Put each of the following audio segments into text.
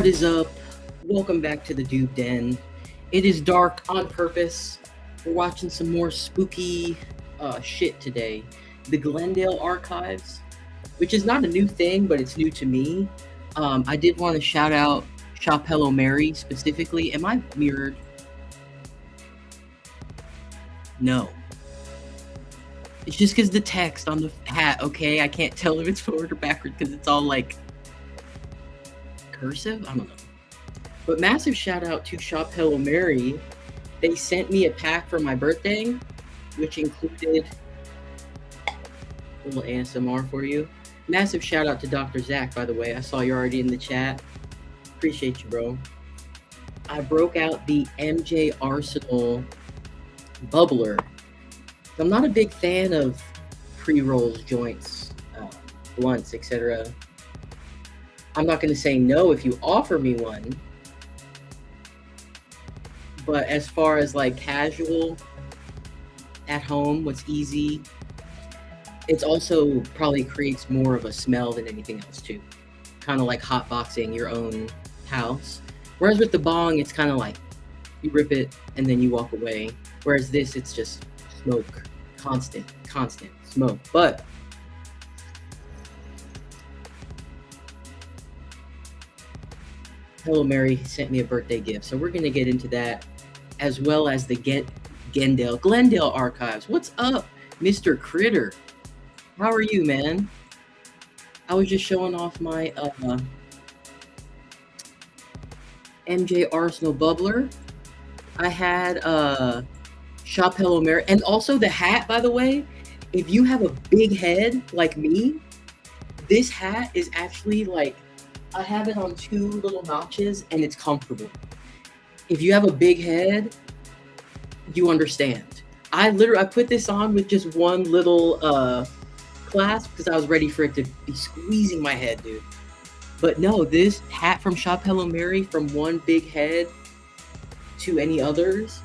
What is up? Welcome back to the DOOB Den. It is dark on purpose. We're watching some more spooky shit today. The Glendale Archives, which is not a new thing, but it's new to me. I did want to shout out Shop Hello Mary specifically. Am I mirrored? No. It's just because the text on the hat, okay? I can't tell if it's forward or backward because it's all like cursive? I don't know. But massive shout out to Shop Hello Mary. They sent me a pack for my birthday, which included a little ASMR for you. Massive shout out to Dr. Zach, by the way. I saw you're already in the chat. Appreciate you, bro. I broke out the MJ Arsenal bubbler. I'm not a big fan of pre-rolls, joints, blunts, etc. I'm not going to say no if you offer me one. But as far as like casual, at home, what's easy, it's also probably creates more of a smell than anything else too. Kind of like hotboxing your own house. Whereas with the bong, it's kind of like you rip it and then you walk away. Whereas this, it's just smoke, constant smoke. But Hello Mary sent me a birthday gift, so we're gonna get into that, as well as the Glendale Archives. What's up, Mr. Critter? How are you, man? I was just showing off my MJ Arsenal bubbler. I had Shop Hello Mary, and also the hat, by the way. If you have a big head like me, this hat is actually like, I have it on two little notches and it's comfortable. If you have a big head, you understand. I put this on with just one little clasp because I was ready for it to be squeezing my head, dude. But no, this hat from Shop Hello Mary, from one big head to any others,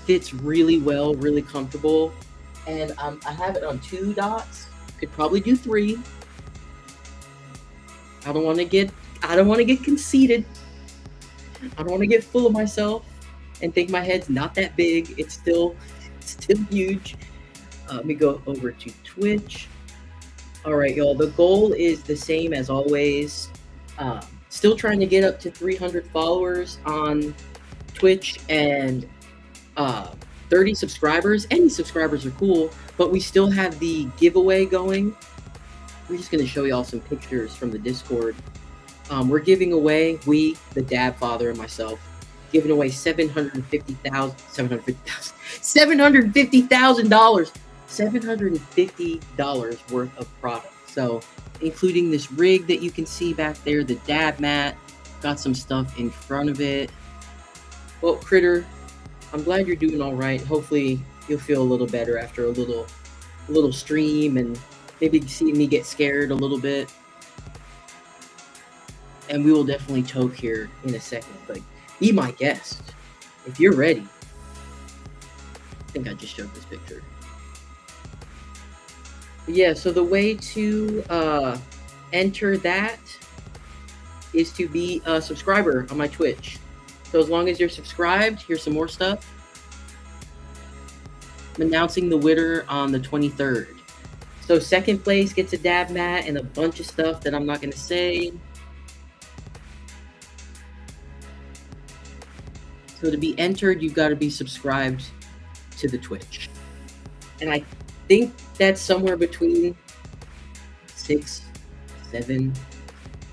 fits really well, really comfortable. And I have it on 2 dots. Could probably do 3. I don't want to get conceited. I don't want to get full of myself and think my head's not that big. It's still huge. Let me go over to Twitch. All right, y'all. The goal is the same as always. Still trying to get up to 300 followers on Twitch and 30 subscribers. Any subscribers are cool, but we still have the giveaway going. I'm just going to show y'all some pictures from the Discord. We're giving away, the dad, father, and myself, giving away $750,000 worth of product. So, including this rig that you can see back there, the dab mat, got some stuff in front of it. Well, Critter, I'm glad you're doing all right. Hopefully, you'll feel a little better after a little stream and maybe see me get scared a little bit. And we will definitely talk here in a second, but be my guest if you're ready. I think I just showed this picture. But yeah, so the way to enter that is to be a subscriber on my Twitch. So as long as you're subscribed, here's some more stuff. I'm announcing the winner on the 23rd. So second place gets a dab mat and a bunch of stuff that I'm not going to say. So to be entered, you've got to be subscribed to the Twitch. And I think that's somewhere between $6-7.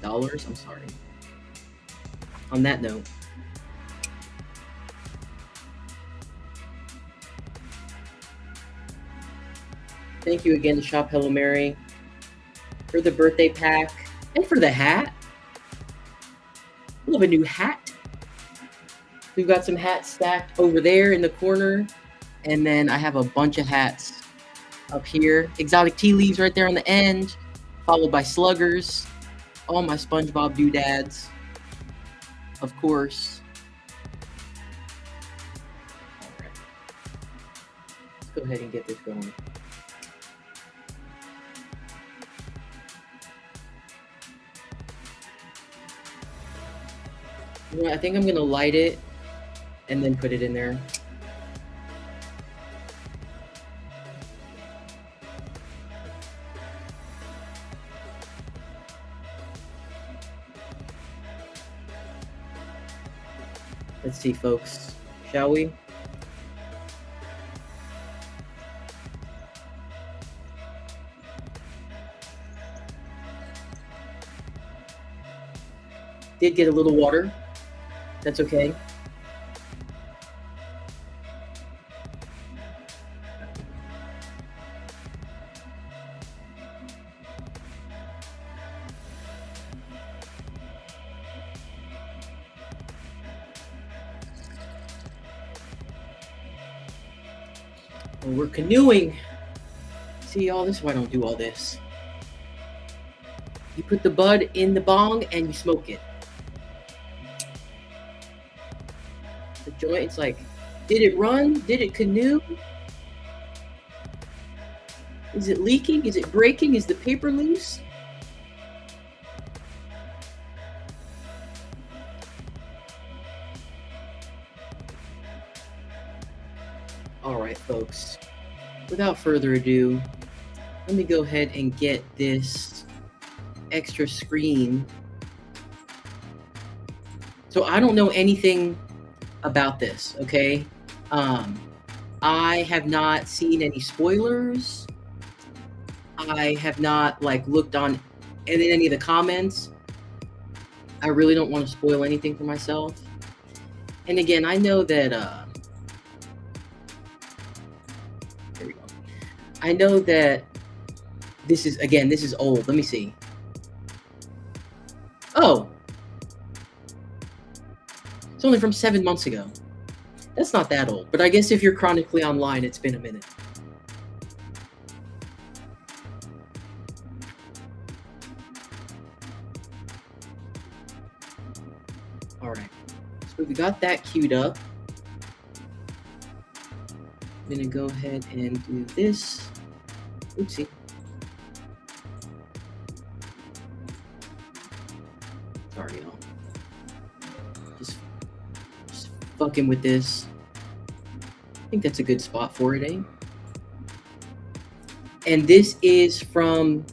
I'm sorry. On that note, thank you again to Shop Hello Mary for the birthday pack and for the hat. I love a new hat. We've got some hats stacked over there in the corner, and then I have a bunch of hats up here. Exotic tea leaves right there on the end, followed by sluggers. All my SpongeBob doodads, of course. All right. Let's go ahead and get this going. You know, I think I'm gonna light it and then put it in there. Let's see, folks. Shall we? Did get a little water. That's okay. Well, we're canoeing. See, all this, why don't do all this? You put the bud in the bong and you smoke it. The joint, it's like, did it run? Did it canoe? Is it leaking? Is it breaking? Is the paper loose? All right, folks. Without further ado, let me go ahead and get this extra screen. So I don't know anything about this, okay? I have not seen any spoilers. I have not looked on any of the comments. I really don't want to spoil anything for myself. And again, I know that there we go. I know that this is old. Let me see. Oh. It's only from 7 months ago. That's not that old, but I guess if you're chronically online, it's been a minute. All right, so we got that queued up. I'm gonna go ahead and do this. Oopsie. Sorry, y'all. Just fucking with this. I think that's a good spot for it, eh? And this is from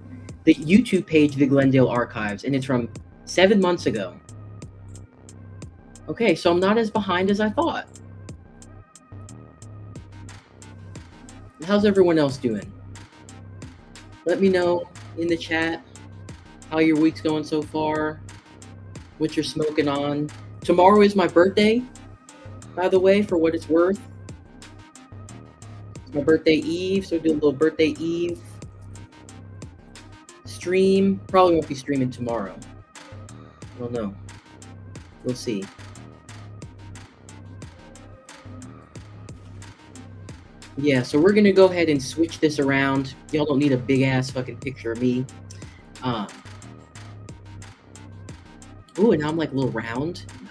the YouTube page, the Glendale Archives, and it's from 7 months ago. Okay, so I'm not as behind as I thought. How's everyone else doing? Let me know in the chat how your week's going so far, what you're smoking on. Tomorrow is my birthday, by the way, for what it's worth. It's my birthday eve, so do a little birthday eve stream. Probably won't be streaming tomorrow. I don't know. We'll see. Yeah, so we're gonna go ahead and switch this around. Y'all don't need a big ass fucking picture of me. Ooh, and now I'm like a little round. No.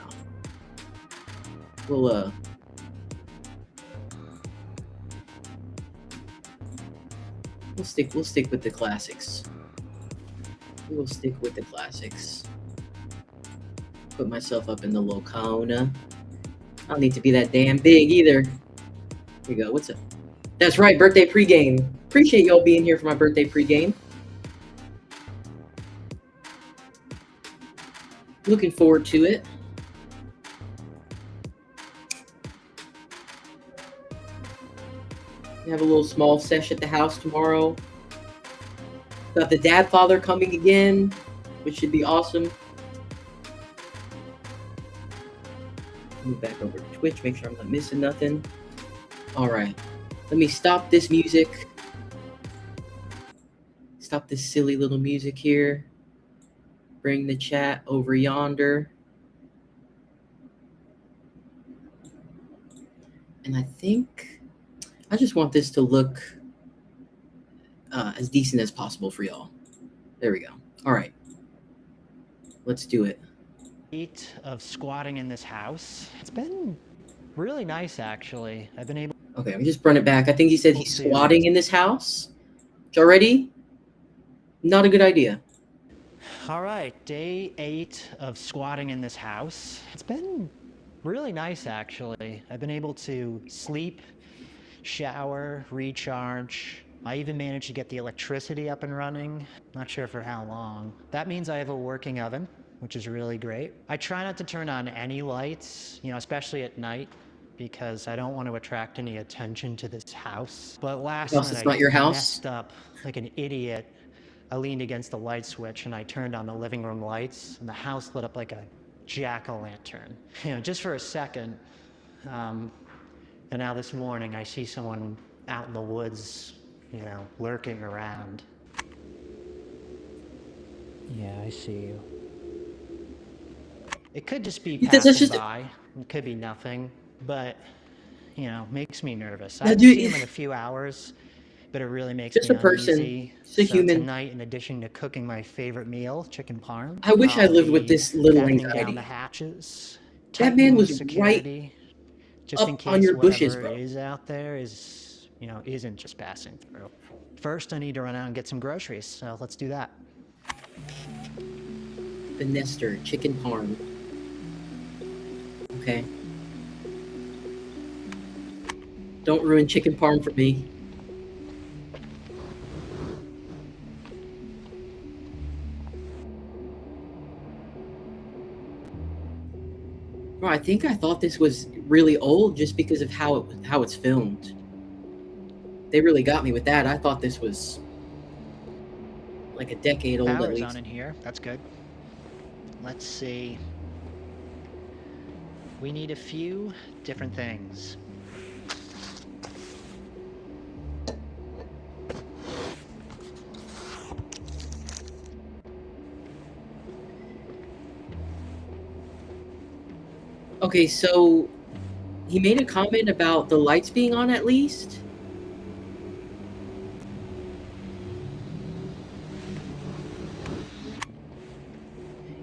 We'll stick with the classics. We'll stick with the classics. Put myself up in the low corner. I don't need to be that damn big either. Here we go. What's up? That's right, birthday pregame. Appreciate y'all being here for my birthday pregame. Looking forward to it. We have a little small sesh at the house tomorrow. Got the dad father coming again, which should be awesome. Move back over to Twitch, make sure I'm not missing nothing. All right. Let me stop this music. Stop this silly little music here. Bring the chat over yonder. And I think I just want this to look as decent as possible for y'all. There we go. All right. Let's do it. Of squatting in this house. It's been really nice, actually. I've been able. Okay, let me just run it back. I think he said he's squatting in this house. Which already not a good idea. All right, day 8 of squatting in this house. It's been really nice, actually. I've been able to sleep, shower, recharge. I even managed to get the electricity up and running. Not sure for how long. That means I have a working oven, which is really great. I try not to turn on any lights, especially at night, because I don't want to attract any attention to this house. But last House, night it's I not your house. messed up like an idiot. I leaned against the light switch and I turned on the living room lights, and the house lit up like a jack-o'-lantern. Just for a second. And now this morning I see someone out in the woods, lurking around. Yeah, I see you. It could just be That's passing just by. It could be nothing, but, makes me nervous. I now, haven't seen dude. him in a few hours, but it really makes Just me a person, uneasy. just a So human. tonight, in addition to cooking my favorite meal, chicken parm, I wish I I'll lived with be this little battening down the anxiety. hatches, That man tightening the was right security, just in up on case your bushes, whatever bro. is out there isn't just passing through. First, I need to run out and get some groceries, so let's do that. The Nester chicken parm. Okay. Don't ruin chicken parm for me. Bro, I think I thought this was really old just because of how it's filmed. They really got me with that. I thought this was like a decade old at Power's least. on in here. That's good. Let's see. We need a few different things. Okay, so he made a comment about the lights being on at least.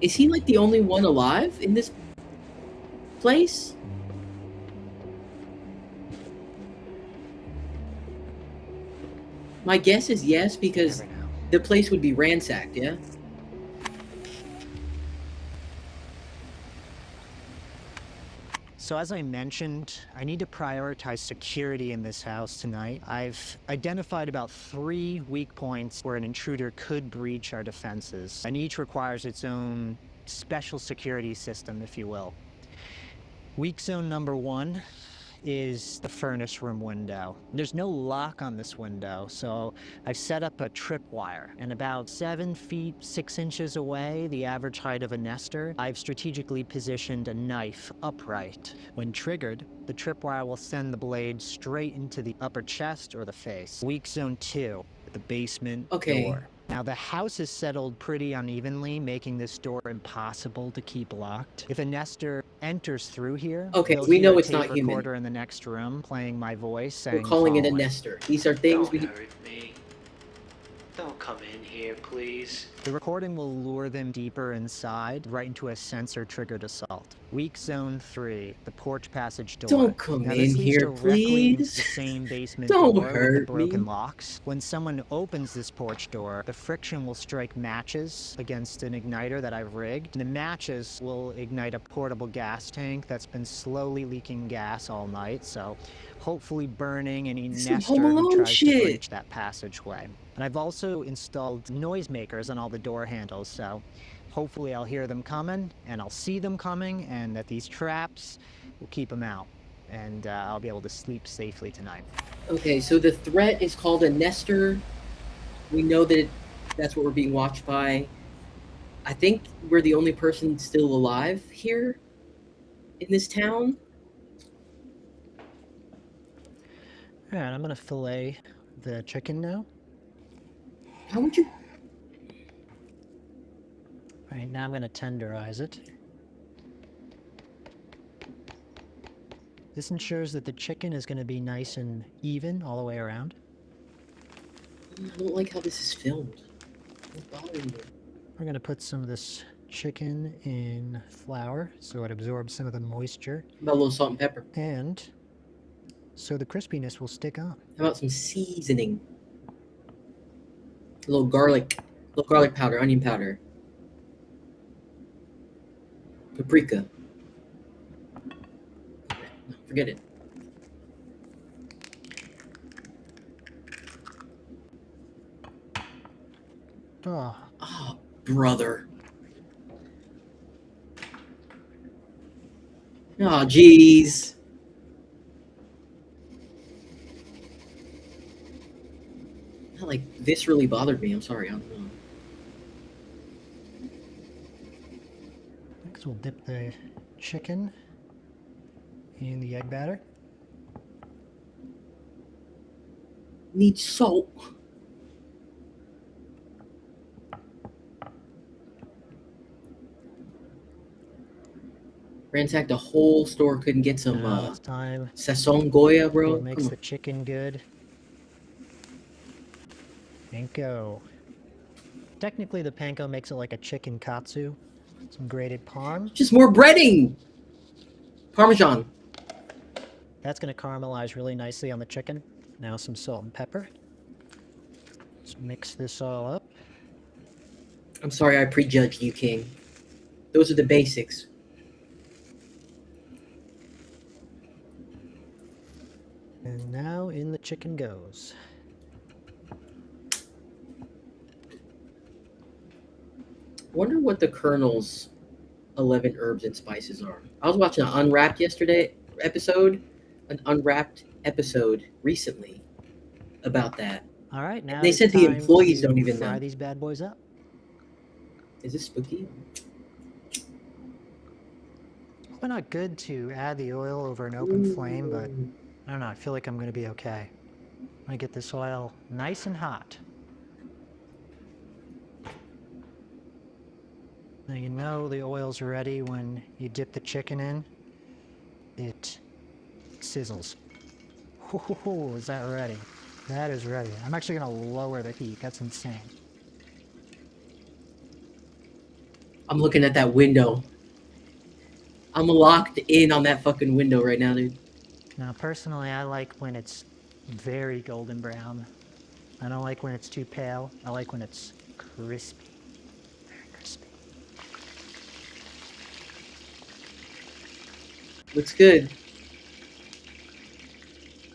Is he like the only one alive in this place? My guess is yes, because Never know. the place would be ransacked, yeah? So as I mentioned, I need to prioritize security in this house tonight. I've identified about 3 weak points where an intruder could breach our defenses, and each requires its own special security system, if you will. Weak zone number 1 is the furnace room window. There's no lock on this window, so I've set up a tripwire. And about 7 feet 6 inches away, the average height of a nester, I've strategically positioned a knife upright. When triggered, the tripwire will send the blade straight into the upper chest or the face. Weak zone 2, the basement door. Now, the house is settled pretty unevenly, making this door impossible to keep locked. If a nester enters through here, they'll we hear know a it's tape not human. recorder in the next room playing my voice We're saying, calling it a "Follow it." nester. These are things Don't hurt me. Don't come in here, please. The recording will lure them deeper inside, right into a sensor-triggered assault. Weak zone 3, the porch passage door. Don't come now, in this leads here, directly into please. the same basement Don't door with the hurt broken me. locks. When someone opens this porch door, the friction will strike matches against an igniter that I've rigged. The matches will ignite a portable gas tank that's been slowly leaking gas all night, so hopefully burning any This is some nester Home who Alone tries to shit. breach that passageway. And I've also installed noisemakers on all the door handles, so hopefully I'll hear them coming, and I'll see them coming, and that these traps will keep them out. And I'll be able to sleep safely tonight. Okay, so the threat is called a nester. We know that that's what we're being watched by. I think we're the only person still alive here in this town. All right, I'm gonna fillet the chicken now. How would you? All right, now I'm gonna tenderize it. This ensures that the chicken is gonna be nice and even all the way around. I don't like how this is filmed. What's bothering you? We're gonna put some of this chicken in flour so it absorbs some of the moisture. How about a little salt and pepper? And so the crispiness will stick on. How about some seasoning? A little garlic powder, onion powder. Paprika. Forget it. Oh, Oh, brother. Oh, jeez. Like, this really bothered me. I'm sorry. I don't know. next we'll dip the chicken in the egg batter. Need salt. Ransacked the whole store, couldn't get some Now it's time. Sazon Goya, bro. What makes the chicken good? Panko. Technically, the panko makes it like a chicken katsu. Some grated parm. Just more breading. Parmesan. That's going to caramelize really nicely on the chicken. Now some salt and pepper. Let's mix this all up. I'm sorry I prejudged you, King. Those are the basics. And now in the chicken goes. Wonder what the Colonel's 11 herbs and spices are. I was watching an Unwrapped episode recently about that. All right, now They it's said the time employees to don't even fry know. these bad boys up. Is this spooky? Probably not good to add the oil over an open flame, but I don't know, I feel like I'm going to be okay. I'm going to get this oil nice and hot. Now you know the oil's ready when you dip the chicken in. It sizzles. Oh, is that ready? That is ready. I'm actually going to lower the heat. That's insane. I'm looking at that window. I'm locked in on that fucking window right now, dude. Now, personally, I like when it's very golden brown. I don't like when it's too pale. I like when it's crispy. Very crispy. Looks good.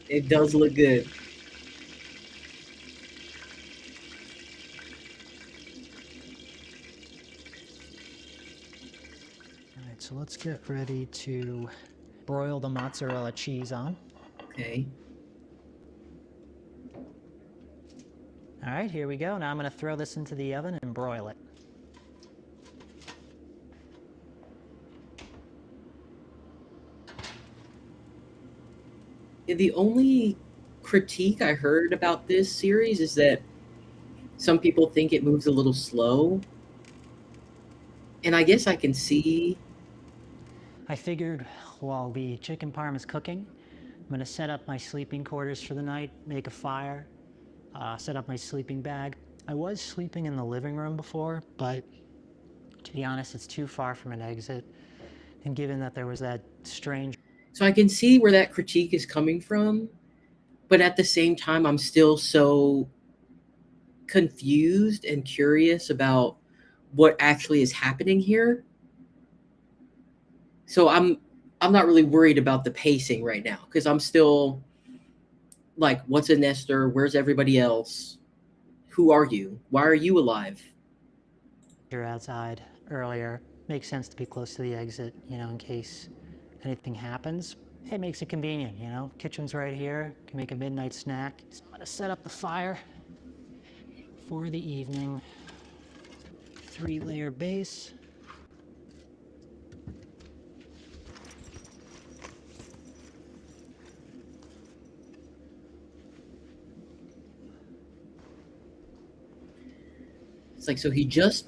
It does look good. Alright, so let's get ready to broil the mozzarella cheese on. Okay. Alright, here we go. Now I'm going to throw this into the oven and broil it. Yeah, the only critique I heard about this series is that some people think it moves a little slow. And I guess I can see. I figured while the chicken parm is cooking, I'm going to set up my sleeping quarters for the night, make a fire, set up my sleeping bag. I was sleeping in the living room before, but to be honest, it's too far from an exit. And given that there was that strange... So I can see where that critique is coming from. But at the same time, I'm still so confused and curious about what actually is happening here. So I'm not really worried about the pacing right now because I'm still like, what's a nester? Where's everybody else? Who are you? Why are you alive? You're outside earlier. Makes sense to be close to the exit, you know, in case anything happens. It makes it convenient, you know. Kitchen's right here. Can make a midnight snack. So I'm gonna set up the fire for the evening. 3-layer base. It's like, so he just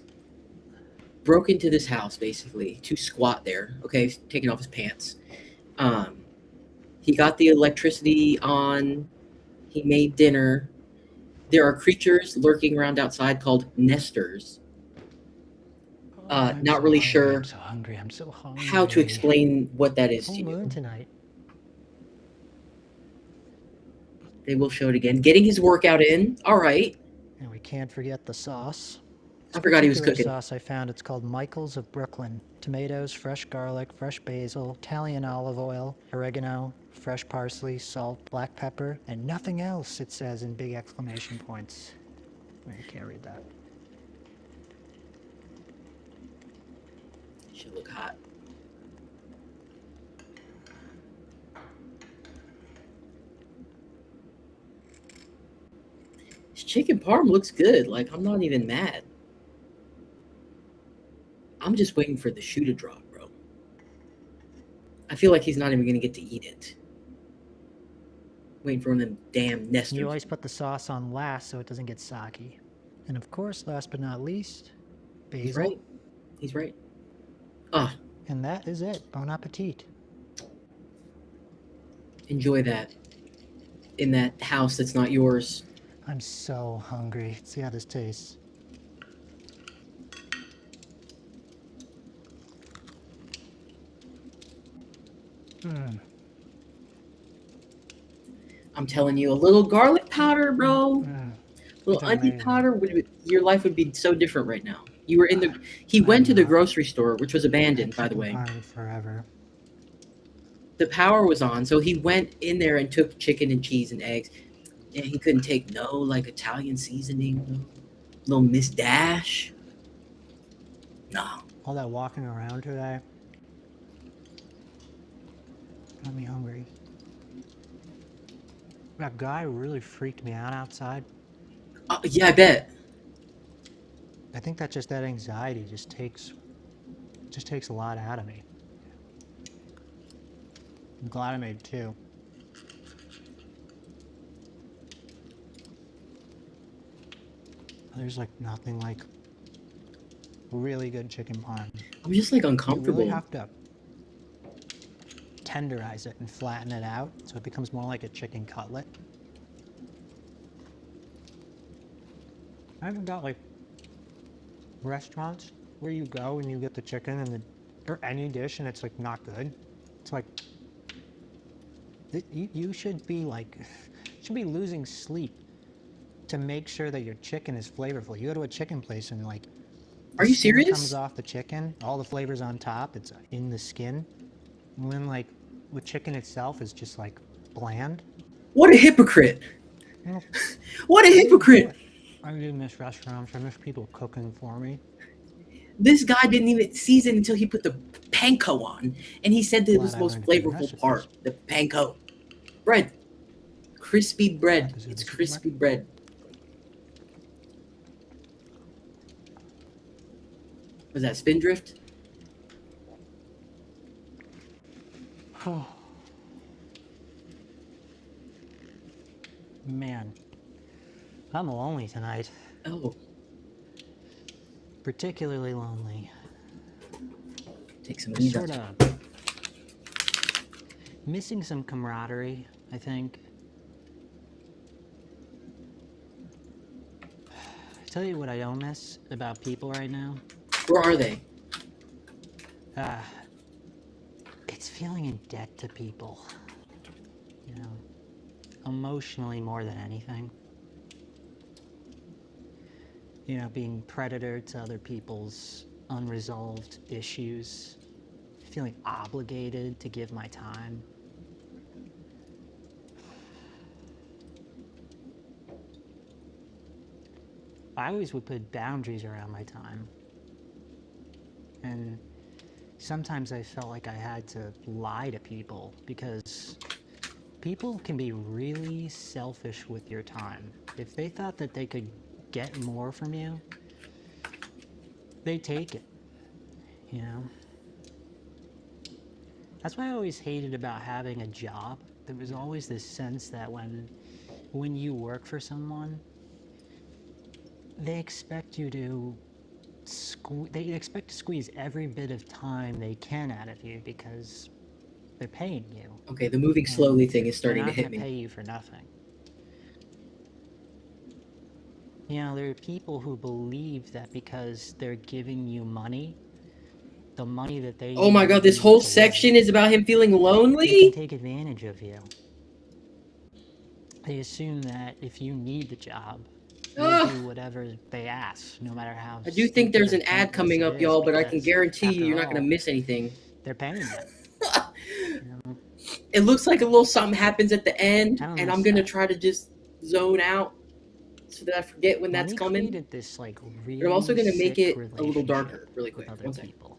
broke into this house basically to squat there. Okay, taking off his pants. He got the electricity on. He made dinner. There are creatures lurking around outside called nesters. Not really sure I'm so hungry. I'm so hungry. how to explain what that is to Full moon you. tonight. They will show it again. Getting his workout in. All right. And we can't forget the sauce. I forgot he was particular cooking. sauce I found, it's called Michael's of Brooklyn. Tomatoes, fresh garlic, fresh basil, Italian olive oil, oregano, fresh parsley, salt, black pepper, and nothing else, it says in big exclamation points. I can't read that. Should look hot. His chicken parm looks good. Like, I'm not even mad. I'm just waiting for the shoe to drop, bro. I feel like he's not even gonna get to eat it. Waiting for one of them damn nesters. You always put the sauce on last so it doesn't get soggy. And of course, last but not least, basil. He's right. He's right. Ah, And that is it. Bon appetit. enjoy that. In that house that's not yours. I'm so hungry. Let's see how this tastes. I'm telling you, a little garlic powder, bro. A little It's onion amazing. powder, your life would be so different right now. You were in the. He went to the grocery store, which was abandoned, by the way. Forever. The power was on, so he went in there and took chicken and cheese and eggs. And he couldn't take no like Italian seasoning, little Miss Dash. No. All that walking around today got me hungry. That guy really freaked me out outside. Yeah, I bet. I think that anxiety just takes a lot out of me. I'm glad I made two. There's like nothing like really good chicken parm. I'm just like You uncomfortable. really have to tenderize it and flatten it out so it becomes more like a chicken cutlet. I haven't got like restaurants where you go and you get the chicken and or any dish and it's like not good. It's like you should be losing sleep to make sure that your chicken is flavorful. You go to a chicken place and like, Are you skin serious? comes off the chicken, all the flavors on top, it's in the skin. And then like the chicken itself is just like bland. What a hypocrite! Well, What a hypocrite! I do miss restaurants. I miss people cooking for me. This guy didn't even season until he put the panko on, and he said that it was the Glad I most learned a few flavorful recipes. part. The panko bread, crispy bread. Is it It's the crispy bread. Was that Spindrift? Oh. Man, I'm lonely tonight. Oh, Particularly lonely. take some Just of sort of missing some camaraderie, I think. Tell you what I don't miss about people right now. Where are they? It's feeling in debt to people. You know, emotionally more than anything. You know, being predator to other people's unresolved issues. Feeling obligated to give my time. I always would put boundaries around my time. And sometimes I felt like I had to lie to people because people can be really selfish with your time. If they thought that they could get more from you, they take it, you know? That's why I always hated about having a job. There was always this sense that when you work for someone, they expect you to squeeze every bit of time they can out of you because they're paying you. Okay, the moving slowly thing is starting to They're hit not gonna pay me. you for nothing. You know, there are people who believe that because they're giving you money, the money that they Oh my god, this need whole to section live, is about him feeling they can lonely? take advantage of you. They assume that if you need the job, you'll Ah, do whatever they ask, no matter how I do think stupid there's or an ad pointless coming it up, is, y'all, but I can because guarantee you after you're not gonna all, miss anything. they're paying you. You know, It looks like a little something happens at the end, I don't and miss I'm gonna that. try to just zone out so that I forget when that's Money coming. created this like But I'm also really gonna make sick it a little relationship darker, really with quick. other 1 second. people.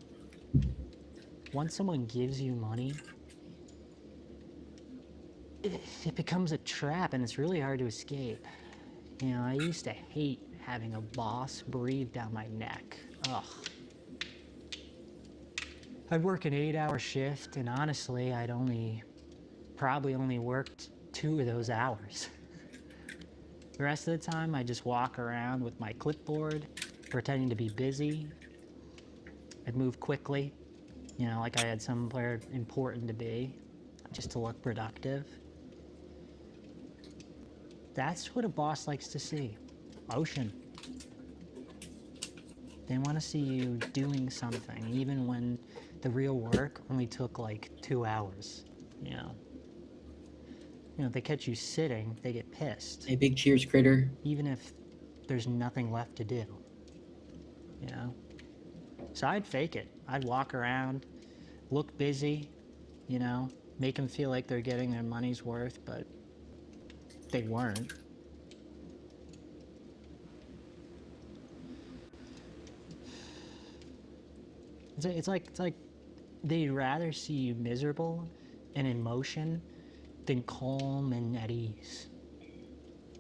Once someone gives you money, it becomes a trap, and it's really hard to escape. You know, I used to hate having a boss breathe down my neck. Ugh. I'd work an 8-hour shift, and honestly, I'd probably only worked 2 of those hours. The rest of the time, I just walk around with my clipboard, pretending to be busy. I'd move quickly, you know, like I had somewhere important to be, just to look productive. That's what a boss likes to see. Motion. They want to see you doing something, even when the real work only took like 2 hours, you know. You know, if they catch you sitting, they get pissed, Hey, big cheers, critter. even if there's nothing left to do, you know. So I'd fake it. I'd walk around, look busy, you know, make them feel like they're getting their money's worth, but they weren't. It's like they'd rather see you miserable and in motion than calm and at ease.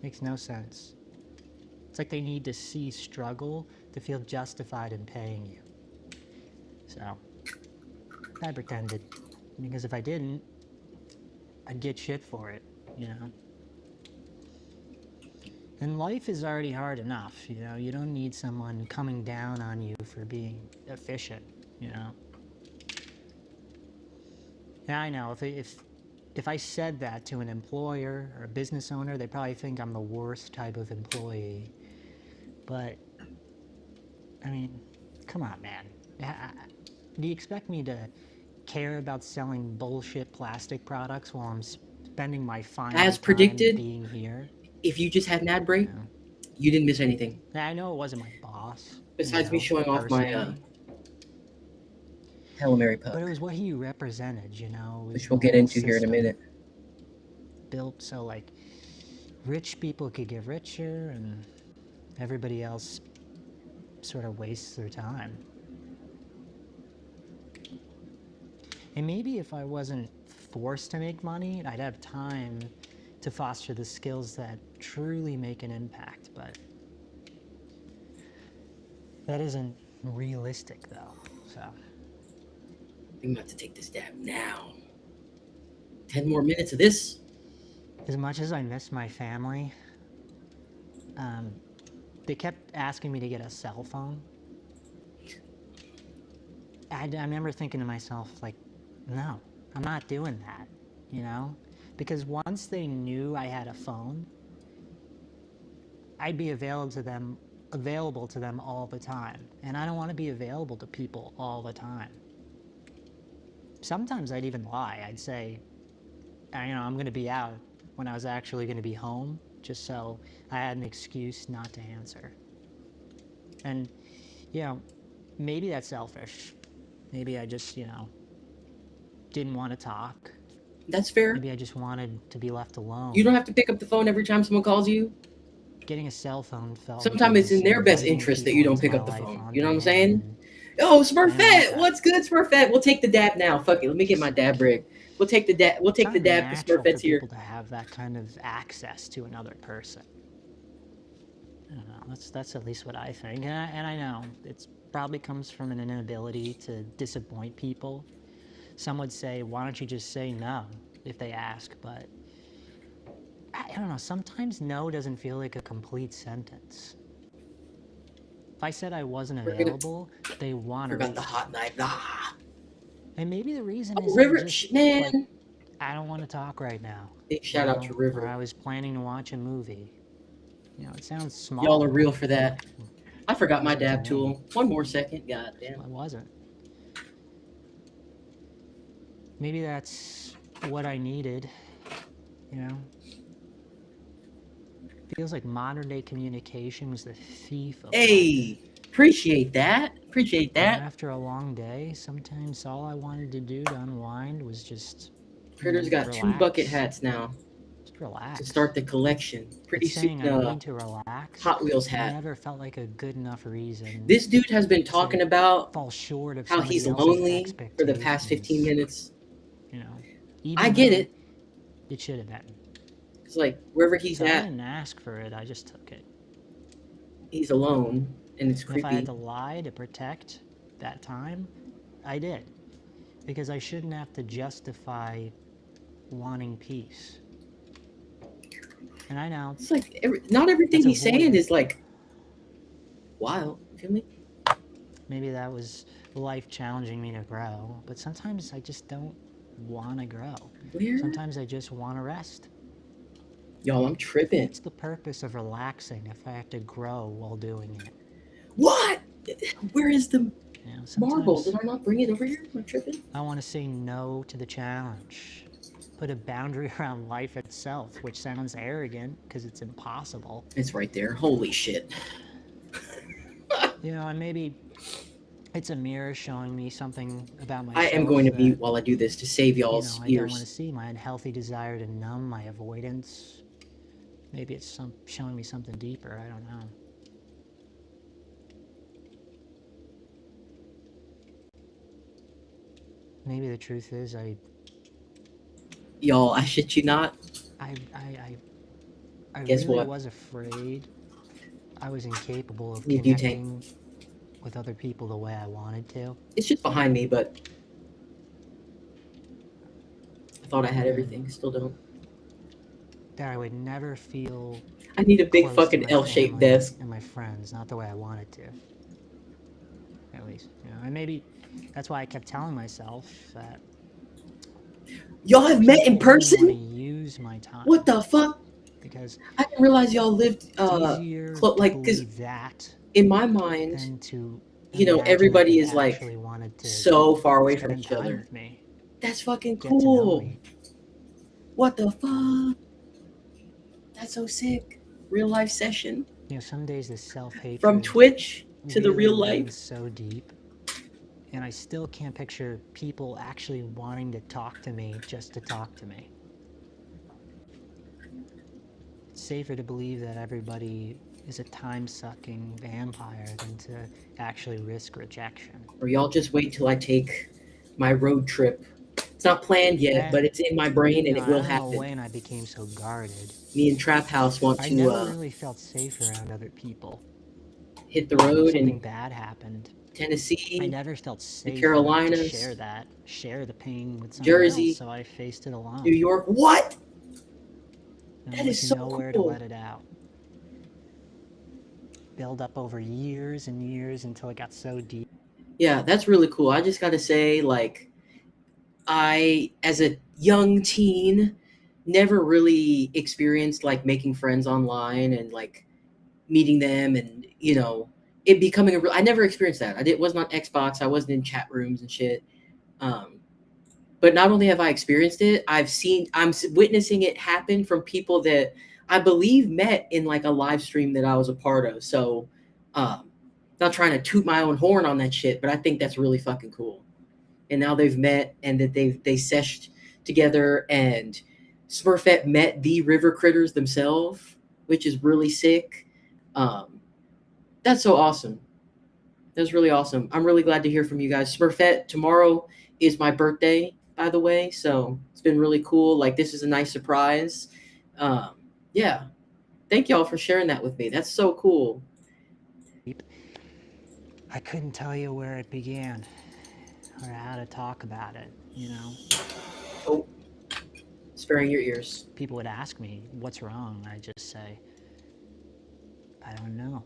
Makes no sense. It's like they need to see struggle to feel justified in paying you. So I pretended, because if I didn't, I'd get shit for it, you know. And life is already hard enough, you know. You don't need someone coming down on you for being efficient, you know. Yeah, I know. If I said that to an employer or a business owner, they probably think I'm the worst type of employee. But I mean, come on, man. Do you expect me to care about selling bullshit plastic products while I'm spending my final As time predicted, being here? if you just had an ad You break, know? you didn't miss anything. Yeah, I know it wasn't my boss, you Besides me know, showing off my personally, Hail Mary but it puck, was what he represented, you know. It was which we'll the get whole into here in a system minute. built so like rich people could get richer and everybody else sort of wastes their time. And maybe if I wasn't forced to make money, I'd have time to foster the skills that truly make an impact, but that isn't realistic though, so. I'm about to take this dab now. 10 more minutes of this. As much as I miss my family, they kept asking me to get a cell phone. I remember thinking to myself, like, no, I'm not doing that, you know? Because once they knew I had a phone, I'd be available to them all the time. And I don't want to be available to people all the time. Sometimes I'd even lie. I'd say, you know, I'm going to be out when I was actually going to be home, just so I had an excuse not to answer. And, you know, maybe that's selfish. Maybe I just, you know, didn't want to talk. That's fair. Maybe I just wanted to be left alone. You don't have to pick up the phone every time someone calls you. Getting a cell phone felt like Sometimes I it's was in their best inviting interest that people you don't into pick my up the life phone. on You know what I'm demand, saying? and Oh, I didn't want Smurfette, that. what's good, Smurfette? We'll take the dab now. Fuck it, let me get my dab break. We'll take the dab. We'll It's take not the dab because natural for Smurfette's here. people to have that kind of access to another person. I don't know. That's at least what I think, and I know it probably comes from an inability to disappoint people. Some would say, "Why don't you just say no if they ask?" But I don't know. Sometimes no doesn't feel like a complete sentence. If I said I wasn't available, they want a Forgot the reason. hot knife. Ah. And maybe the reason Oh, isn't River, just like, man. I don't want to talk right now, Big you shout out to know, or River. I was planning to watch a movie. You know, it sounds Y'all are small, real for that. I but it forgot my wasn't to dab me. tool. One more second. God damn. It wasn't. Maybe that's what I needed, you know? Feels like modern day communication was the thief of life. Hey, appreciate that. Appreciate You know, that. after a long day, sometimes all I wanted to do to unwind was just, Critter's got 2 bucket relax. hats now Just relax. to start the collection. Pretty But saying soon, I need to relax Hot Wheels hat. never felt like a good enough reason. This dude has been talking about fall short of how he's somebody else's lonely for the past 15 minutes. You know, even I get it. It should have been. It's like wherever he's So I at, didn't ask for it. I just took it. he's alone, and it's And if I had creepy. to lie to protect that time, I did. Because I shouldn't have to justify wanting peace. And I know. It's like not everything Let's he's avoid saying it. is like wild. You feel me? Maybe that was life challenging me to grow, but sometimes I just don't want to grow. Where? Sometimes I just want to rest. Y'all, I'm tripping. What's the purpose of relaxing if I have to grow while doing it? What? Where is the You know, marble? sometimes Did I not bring it over here? Am I tripping? I want to say no to the challenge. Put a boundary around life itself, which sounds arrogant because it's impossible. It's right there. Holy shit. You know, and maybe it's a mirror showing me something about myself. I am going to that, mute while I do this to save y'all's I ears. don't want to see my unhealthy desire to numb, my avoidance. Maybe it's showing me something deeper. I don't know. Maybe the truth is Y'all, I shit you not. I Guess really what? was afraid. I was incapable of Need connecting with other people the way I wanted to. It's just behind me, but I thought I had everything. Still don't. That I would never feel I need a big close to fucking my L-shaped family desk. and my friends, not the way I wanted to. At least, and maybe that's why I kept telling myself that Y'all have met in people only person? want to use my time. What the fuck? Because I didn't realize y'all lived it's easier to like, cause believe that in my mind, than to everybody is like so far away from each other. With me. That's fucking Get to know cool. me. What the fuck? That's so sick. Real life session. You know, some days the self-hatred from Twitch to the really real life. runs so deep, and I still can't picture people actually wanting to talk to me just to talk to me. It's safer to believe that everybody is a time-sucking vampire than to actually risk rejection. Or y'all just wait till I take my road trip. It's not planned yet, but it's in my brain and it will happen. I don't know when I became so guarded. Me and Trap House want to I never really felt safe around other people. Hit the road Something and bad happened. Tennessee, I never felt safe the Carolinas, to share the pain with someone Jersey, else, so I faced it alone. New York. What? And that is so nowhere cool. to let it out. Build up over years and years until it got so deep. Yeah, that's really cool. I just got to say, like, I, as a young teen, never really experienced like making friends online and like meeting them and it becoming a real. I never experienced that. Wasn't on Xbox. I wasn't in chat rooms and shit. But not only have I experienced it, I'm witnessing it happen from people that I believe met in like a live stream that I was a part of. So, not trying to toot my own horn on that shit, but I think that's really fucking cool. And now they've met and that they seshed together, and Smurfette met the river critters themselves, which is really sick. That's so awesome. That's really awesome. I'm really glad to hear from you guys. Smurfette, tomorrow is my birthday, by the way, so it's been really cool. Like, this is a nice surprise. Yeah. Thank y'all for sharing that with me. That's so cool. I couldn't tell you where it began or how to talk about it, Oh, sparing your ears. People would ask me, what's wrong? I just say, I don't know.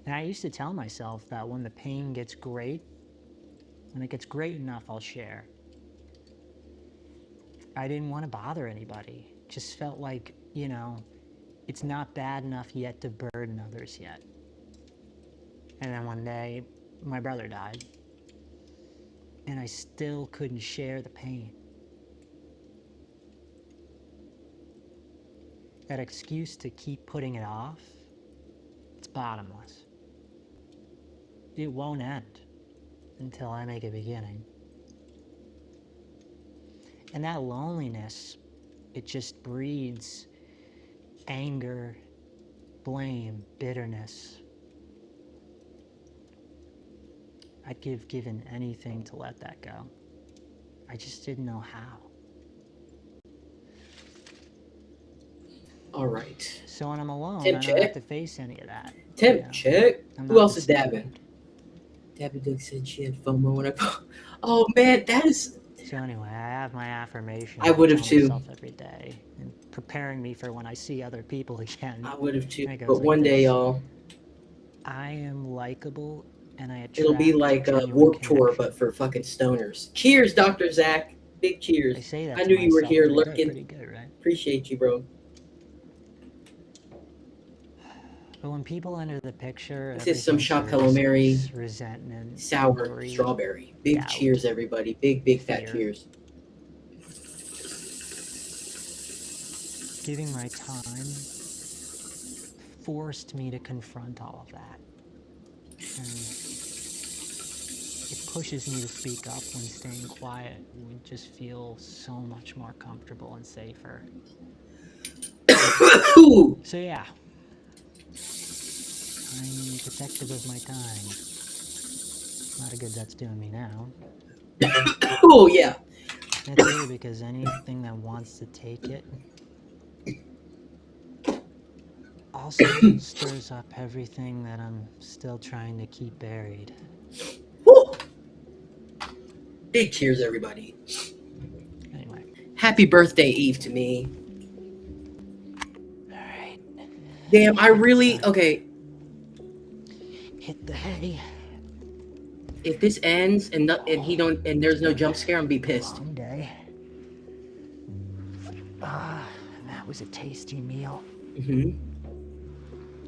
And I used to tell myself that when the pain gets great, when it gets great enough, I'll share. I didn't want to bother anybody. It just felt like, it's not bad enough yet to burden others yet. And then one day, my brother died. And I still couldn't share the pain. that excuse to keep putting it off, it's bottomless. It won't end until I make a beginning. And that loneliness, it just breeds anger, blame, bitterness. I'd given anything to let that go. I just didn't know how. All right. So when I'm alone, Temp I don't have check. to face any of that. Temp check. I'm Who not else is dabbing? disturbed. Dabby Duke said she had FOMO when I. Oh man, that is. So anyway, I have my affirmations. I would have tell too. myself every day, and preparing me for when I see other people again. I would have too. And it goes But like one day, this. y'all, I am likable, and I attract it'll be like a genuine Warped Tour, connection. but for fucking stoners. Cheers, Dr. Zach. Big cheers. I say that I to knew you were myself here every day. lurking. Pretty good, right? Appreciate you, bro. But when people enter the picture, This is some everything Chapello Mary surfaces, resentment, sour worry, strawberry. Big doubt, cheers, everybody. Big fat fear. cheers. Giving my time forced me to confront all of that. And it pushes me to speak up when staying quiet would just feel so much more comfortable and safer. So yeah, I'm protective of my time. Not a good that's doing me now. Oh yeah. That's really because anything that wants to take it also stirs up everything that I'm still trying to keep buried. Woo! Big cheers, everybody. Anyway. Happy birthday, Eve, to me. Alright. Damn, I really... Okay. Hit the hay. If this ends and there's no jump scare, I'm gonna be pissed. Long day. That was a tasty meal. Mm-hmm.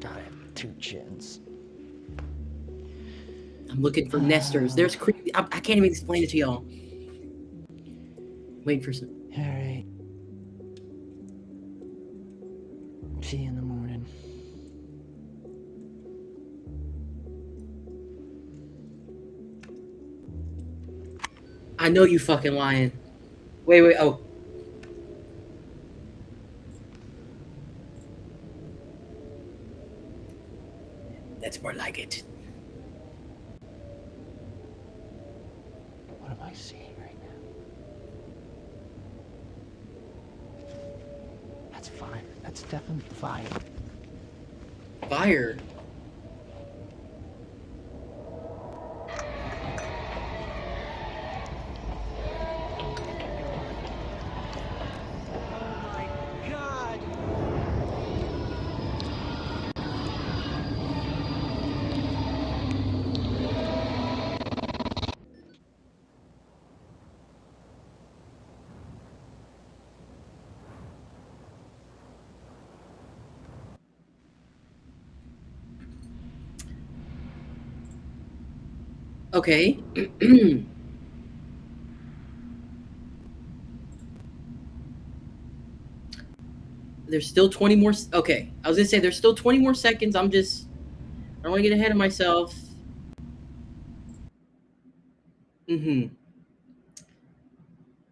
Gotta have 2 chins. I'm looking for nesters. There's creepy... I can't even explain it to y'all. Waiting for some... Alright. See you in the morning. I know you fucking lying. Wait, oh. That's more like it. What am I seeing right now? That's fire. That's definitely fire. Fire? Okay. There's still 20 more. Okay. I was going to say there's still 20 more seconds. I don't want to get ahead of myself. Mm-hmm.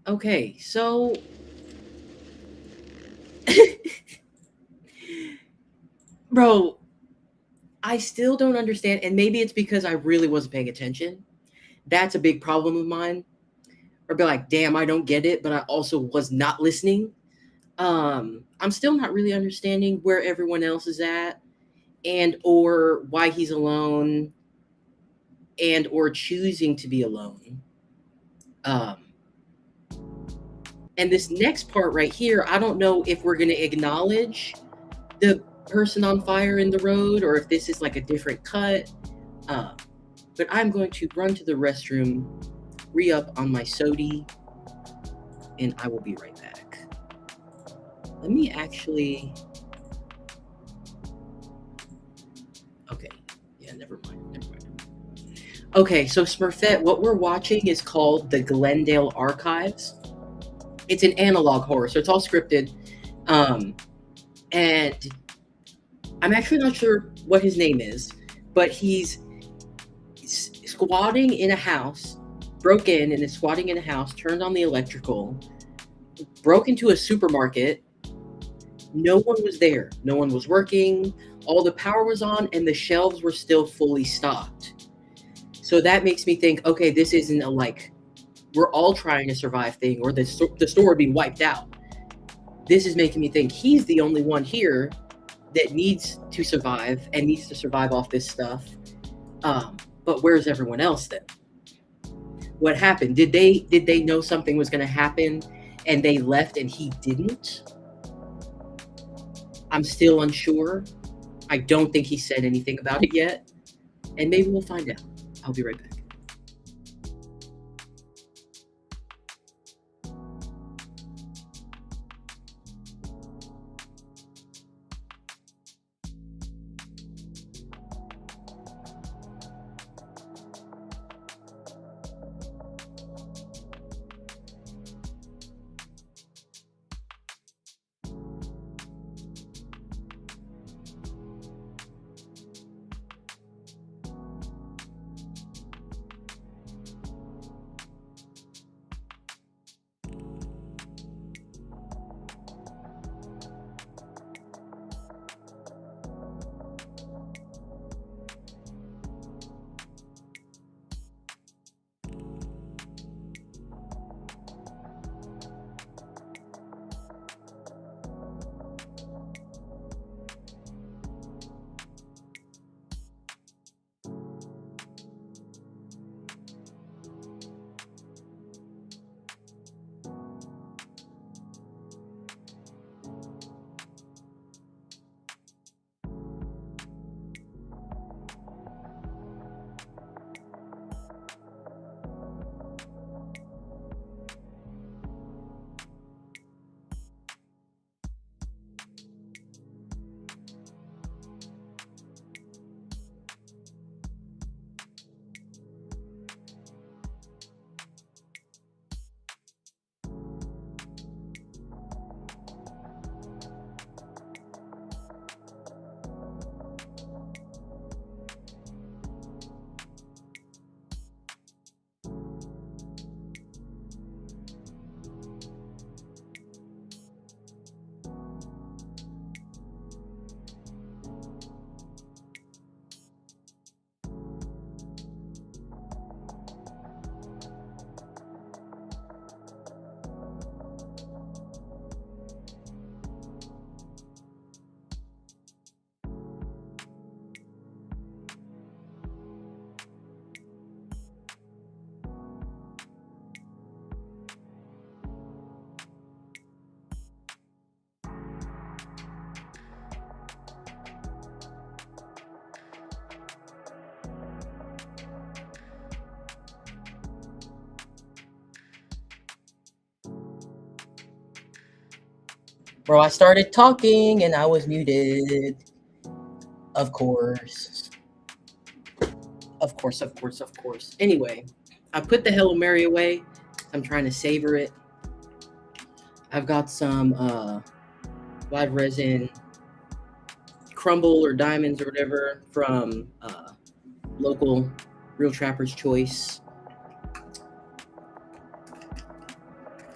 Okay. So. Bro, I still don't understand. And maybe it's because I really wasn't paying attention. That's a big problem of mine. Or be like, damn, I don't get it, but I also was not listening. I'm still not really understanding where everyone else is at and or why he's alone and or choosing to be alone. And this next part right here, I don't know if we're going to acknowledge the person on fire in the road or if this is like a different cut. But I'm going to run to the restroom, re-up on my sody, and I will be right back. Let me actually... Okay. Yeah, never mind. Okay, so Smurfette, what we're watching is called the Glendale Archives. It's an analog horror, so it's all scripted. And I'm actually not sure what his name is, but he's squatting in a house, broke in and is squatting in a house, turned on the electrical, broke into a supermarket. No one was there. No one was working. All the power was on and the shelves were still fully stocked. So that makes me think, okay, this isn't a like, we're all trying to survive thing, or the store would be wiped out. This is making me think he's the only one here that needs to survive and needs to survive off this stuff. But where's everyone else then? What happened? Did they know something was going to happen and they left and he didn't? I'm still unsure. I don't think he said anything about it yet. And maybe we'll find out. I'll be right back. Bro, I started talking and I was muted. Of course. Of course. Anyway, I put the Hello Mary away. I'm trying to savor it. I've got some live resin crumble or diamonds or whatever from local Real Trapper's Choice.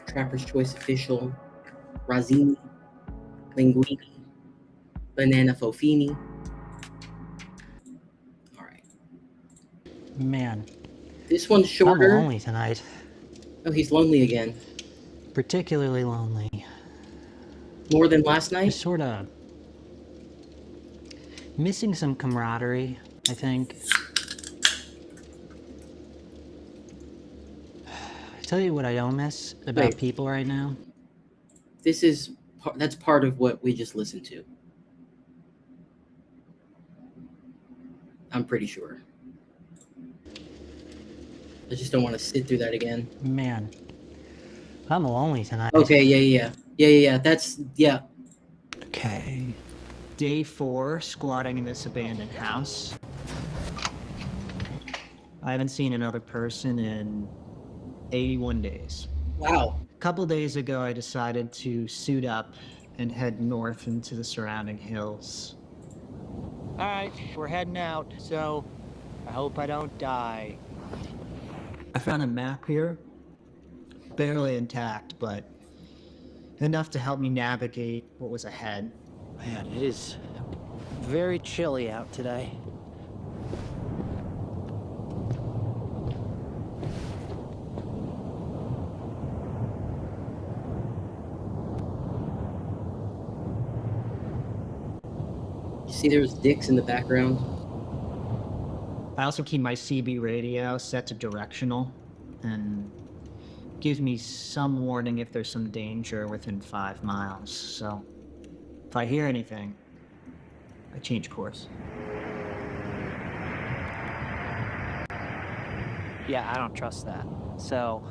Trapper's Choice official. Razzini. Linguini. Banana Fofini. All right. Man. This one's shorter. I'm lonely tonight. Oh, he's lonely again. Particularly lonely. More than last night? Just sort of missing some camaraderie, I think. I tell you what I don't miss about people right now. That's part of what we just listened to. I'm pretty sure. I just don't want to sit through that again. Man, I'm lonely tonight. Okay, yeah. That's. Okay. Day 4, squatting in this abandoned house. I haven't seen another person in 81 days. Wow. A couple days ago, I decided to suit up and head north into the surrounding hills. Alright, we're heading out, so I hope I don't die. I found a map here. Barely intact, but enough to help me navigate what was ahead. Man, it is very chilly out today. You see there's dicks in the background? I also keep my CB radio set to directional, and gives me some warning if there's some danger within 5 miles, so if I hear anything, I change course. Yeah, I don't trust that, so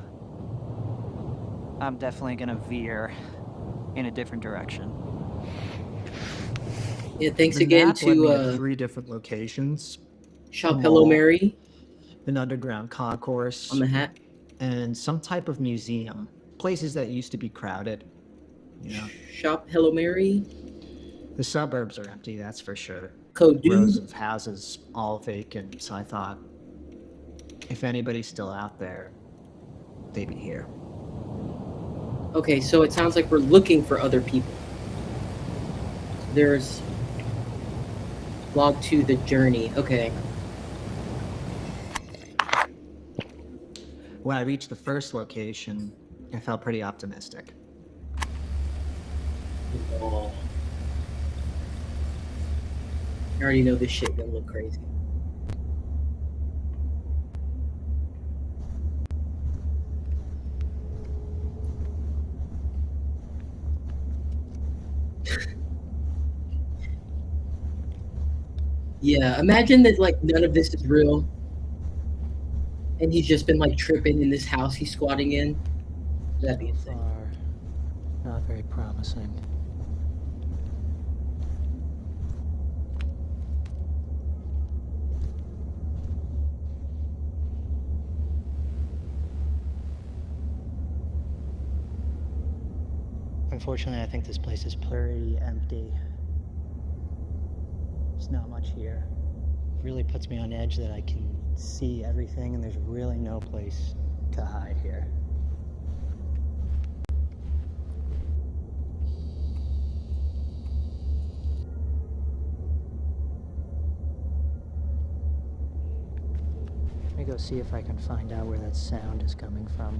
I'm definitely gonna veer in a different direction. Yeah, thanks The again map led me to 3 different locations. Shop Hello Mary An underground concourse, on the hat. and some type of museum. Places that used to be crowded, you know. Shop Hello Mary. The suburbs are empty, that's for sure. Code Rows DOOB. of houses, all vacant, so I thought, if anybody's still out there, they'd be here. Okay, so it sounds like we're looking for other people. There's log 2, the journey. Okay. When I reached the first location, I felt pretty optimistic. Oh. I already know this shit gonna look crazy. Yeah, imagine that like none of this is real. And he's just been like tripping in this house he's squatting in. That'd be insane. Far, not very promising. Unfortunately, I think this place is pretty empty. There's not much here. It really puts me on edge that I can see everything and there's really no place to hide here. Let me go see if I can find out where that sound is coming from.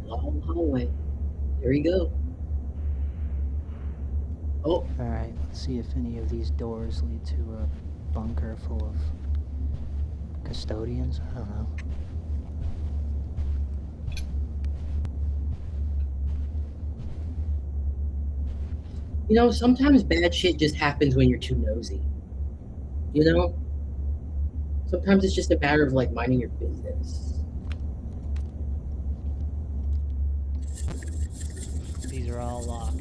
Long hallway. There you go. Oh, Alright, let's see if any of these doors lead to a bunker full of custodians. I don't know. you know, sometimes bad shit just happens when you're too nosy. You know? Sometimes it's just a matter of like minding your business. These are all locked.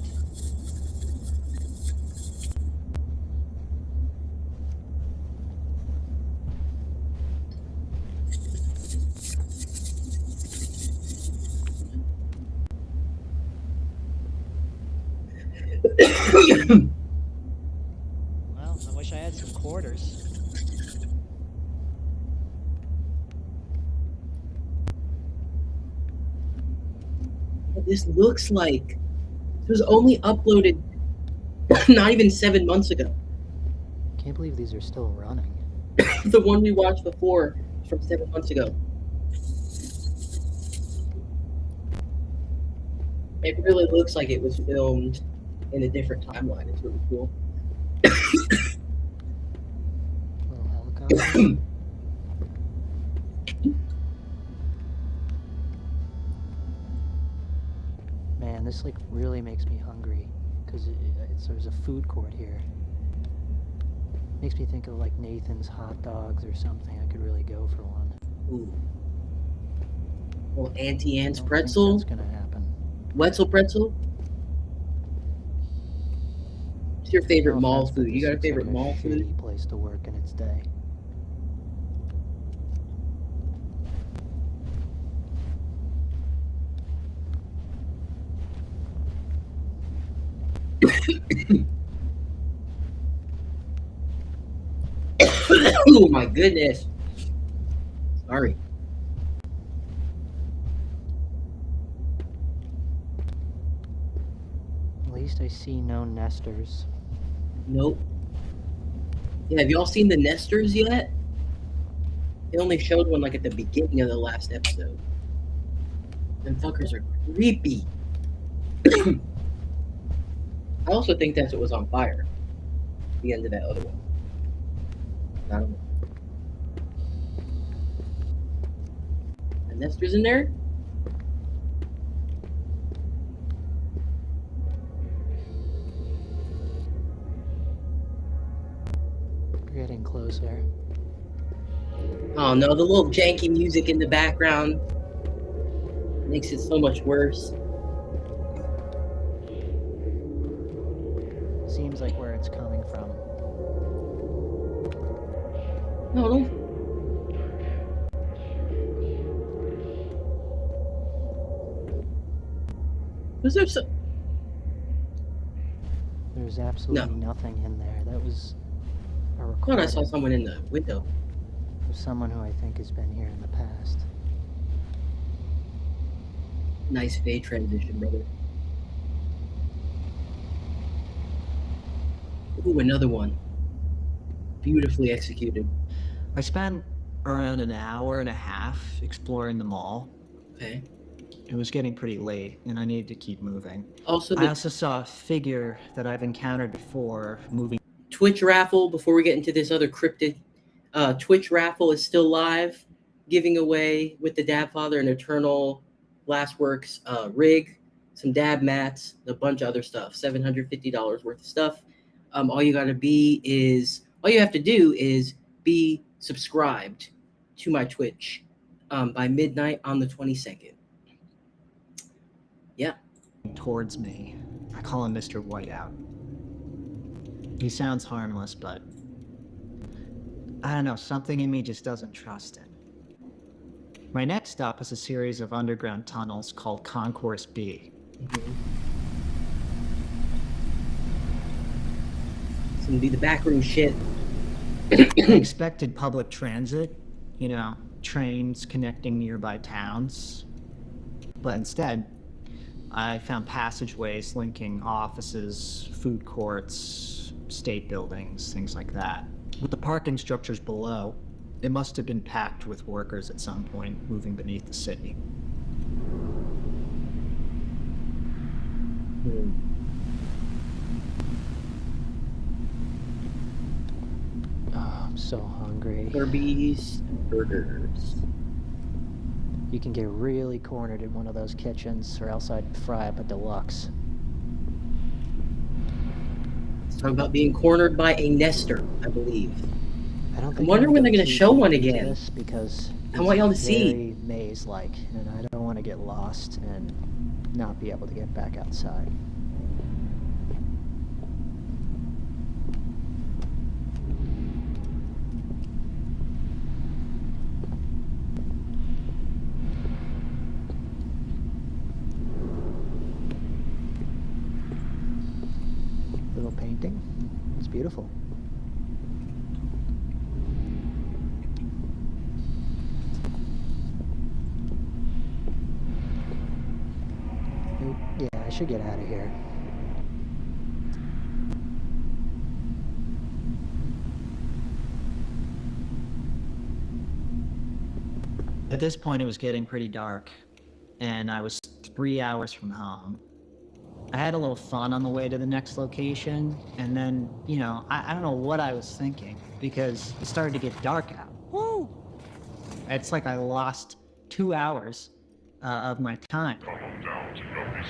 Well, I wish I had some quarters. This looks like it was only uploaded not even 7 months ago. Can't believe these are still running. The one we watched before is from 7 months ago. It really looks like it was filmed in a different timeline. It's really cool. Little helicopter. Man, man, this like really makes me hungry because there's a food court here. Makes me think of like Nathan's hot dogs or something. I could really go for one. Ooh. Well, Auntie Anne's I don't pretzel. think that's gonna happen. Wetzel pretzel. What's your favorite No mall offense, but food? You this got a looks favorite like mall a food? shitty place to work in its day. Oh my goodness. Sorry. At least I see no nesters. Nope. Yeah, have y'all seen the nesters yet? They only showed one like at the beginning of the last episode. Them fuckers are creepy. I also think that's what was on fire. The end of that other one. I don't know. The nesters in there? We're getting closer. Oh no, the little janky music in the background makes it so much worse. Seems like where it's coming from. No, don't. Was there some? There's absolutely nothing in there. That was a I thought recording I saw someone in the window. of someone who I think has been here in the past. Nice fade transition, brother. Ooh, another one. Beautifully executed. I spent around an hour and a half exploring the mall. Okay. It was getting pretty late, and I needed to keep moving. Also, I the also saw a figure that I've encountered before moving. Twitch raffle, before we get into this other cryptid, Twitch raffle is still live, giving away with the Dab Father an Eternal Glassworks rig, some dab mats, a bunch of other stuff, $750 worth of stuff. All you have to do is be subscribed to my Twitch by midnight on the 22nd. Yeah. Towards me. I call him Mr. Whiteout. He sounds harmless, but I don't know, something in me just doesn't trust him. My next stop is a series of underground tunnels called Concourse B. Mm-hmm. It's gonna be the backroom shit. I expected public transit, you know, trains connecting nearby towns. But instead, I found passageways linking offices, food courts, state buildings, things like that. With the parking structures below, it must have been packed with workers at some point moving beneath the city. Oh, I'm so hungry. Kirby's Burgers. You can get really cornered in one of those kitchens, or else I'd fry up a deluxe. Let's talk about being cornered by a nester, I believe. I don't I think wonder I'm when they're go gonna too show deep one into again. this because I want y'all to it's see. very maze-like, and I don't want to get lost and not be able to get back outside. Little painting. It's beautiful. Yeah, I should get out of here. At this point, it was getting pretty dark, and I was 3 hours from home. I had a little fun on the way to the next location, and then, you know, I don't know what I was thinking, because it started to get dark out. Woo! It's like I lost 2 hours of my time. Come on down to Novi's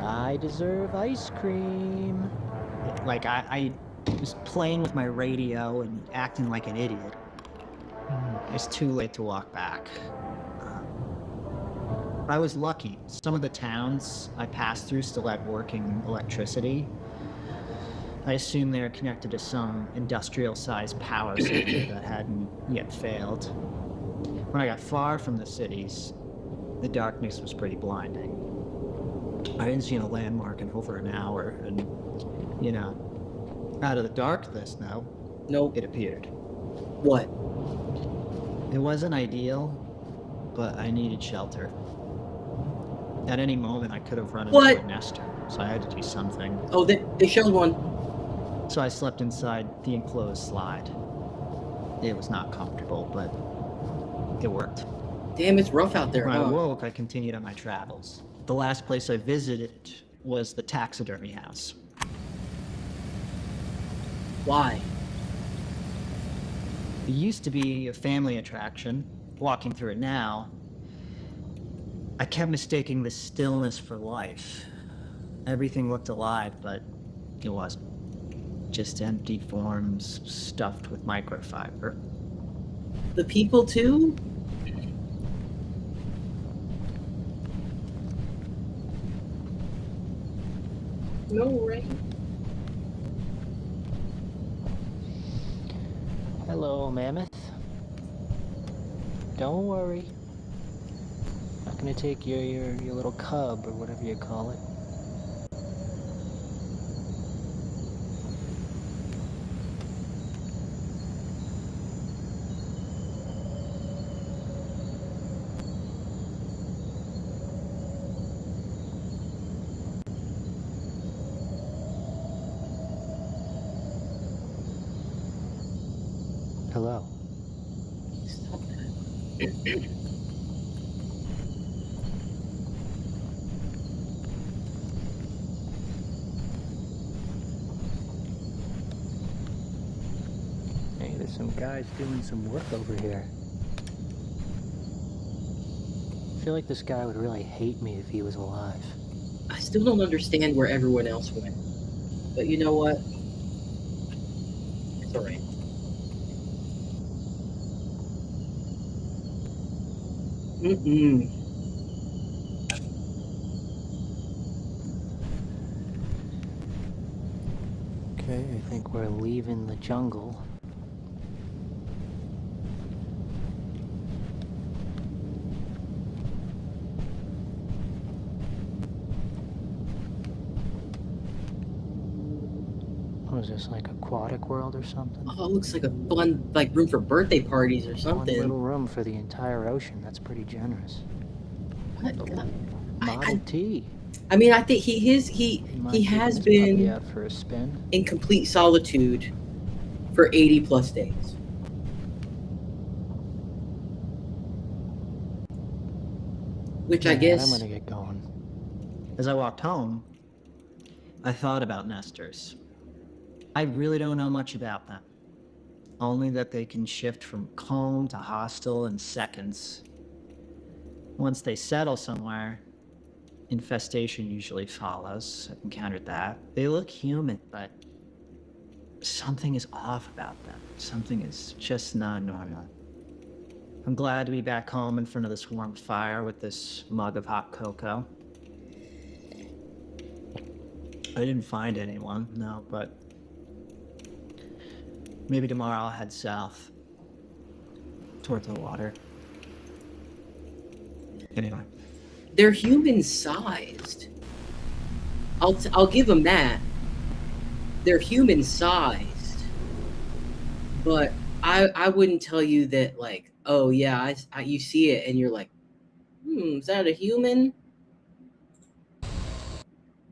I deserve ice cream. Like, I was playing with my radio and acting like an idiot. It's too late to walk back. I was lucky. Some of the towns I passed through still had working electricity. I assume they are connected to some industrial-sized power center that hadn't yet failed. When I got far from the cities, the darkness was pretty blinding. I hadn't seen a landmark in over an hour, and, you know, out of the darkness now, Nope. it appeared. What? It wasn't ideal, but I needed shelter. At any moment, I could have run into What? a nester, so I had to do something. Oh, they showed one. So I slept inside the enclosed slide. It was not comfortable, but it worked. Damn, it's rough out there, When I huh? awoke, I continued on my travels. The last place I visited was the taxidermy house. Why? It used to be a family attraction. Walking through it now, I kept mistaking the stillness for life. Everything looked alive, but it wasn't. Just empty forms stuffed with microfiber. The people too? No, right? Hello, Mammoth. Don't worry. Not gonna take your little cub or whatever you call it. Hello. Stop that. Hey, there's some guys doing some work over here. I feel like this guy would really hate me if he was alive. I still don't understand where everyone else went. But you know what? It's alright. Mm-mm. Okay, I think we're leaving the jungle. What is this, like Aquatic World or something? Oh, it looks like a fun, like, room for birthday parties or One something. little room for the entire ocean. That's pretty generous. What? Model T. I mean, I think he Mind has taking this puppy been out for a spin. in complete solitude for 80 plus days. Which I Alright, guess. I'm gonna get going. As I walked home, I thought about nesters. I really don't know much about them. Only that they can shift from calm to hostile in seconds. Once they settle somewhere, infestation usually follows. I've encountered that. They look human, but something is off about them. Something is just not normal. I'm glad to be back home in front of this warm fire with this mug of hot cocoa. I didn't find anyone, no, but maybe tomorrow I'll head south toward the water. Anyway. They're human sized. I'll give them that. They're human sized. But I wouldn't tell you that, like, oh yeah, you see it and you're like, is that a human?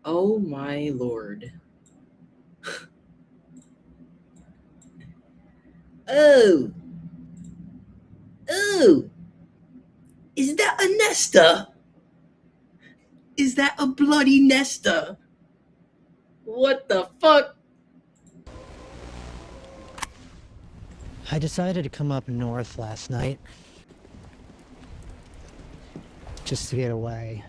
Oh my lord. Oh. Oh. Is that a nester? Is that a bloody nester? What the fuck? I decided to come up north last night. just to get away.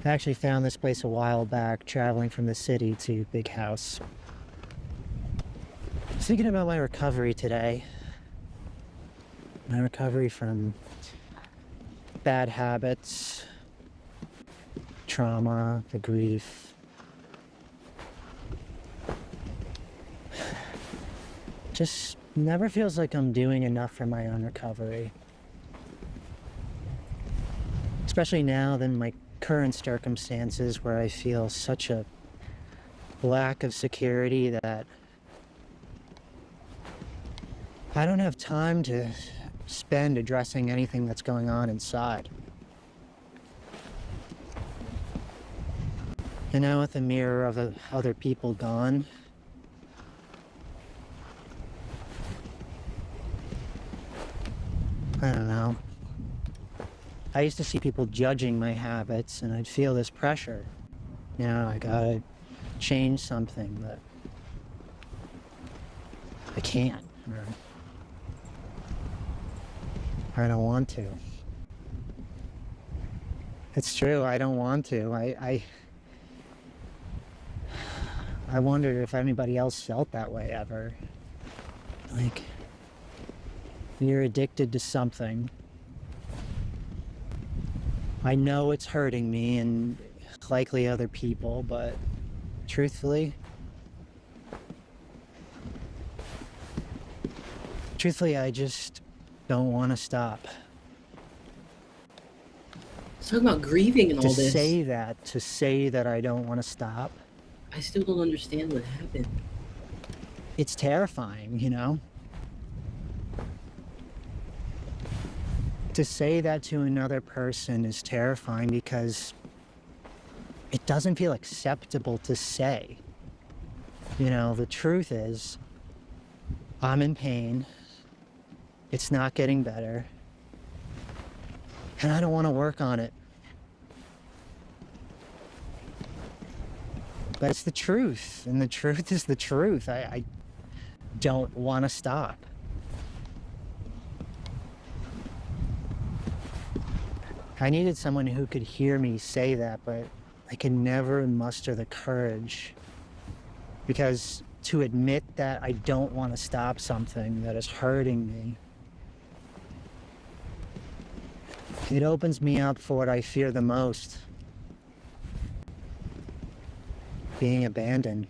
I actually found this place a while back, traveling from the city to Big House. Thinking about my recovery today. My recovery from bad habits, trauma, the grief. Just never feels like I'm doing enough for my own recovery. Especially now than my current circumstances where I feel such a lack of security that I don't have time to spend addressing anything that's going on inside. And now with the mirror of other people gone, I don't know. I used to see people judging my habits and I'd feel this pressure. Now I gotta change something, but I can't. Or I don't want to. It's true, I don't want to. I wondered if anybody else felt that way ever. Like, you're addicted to something. I know it's hurting me and likely other people, but truthfully, I just don't want to stop. Let's talk about grieving and all To this. say that I don't want to stop, I still don't understand what happened. it's terrifying, you know? To say that to another person is terrifying because it doesn't feel acceptable to say. You know, the truth is, I'm in pain. It's not getting better. And I don't want to work on it. But it's the truth, and the truth is the truth. I don't want to stop. I needed someone who could hear me say that, but I could never muster the courage. Because to admit that I don't want to stop something that is hurting me, it opens me up for what I fear the most. Being abandoned.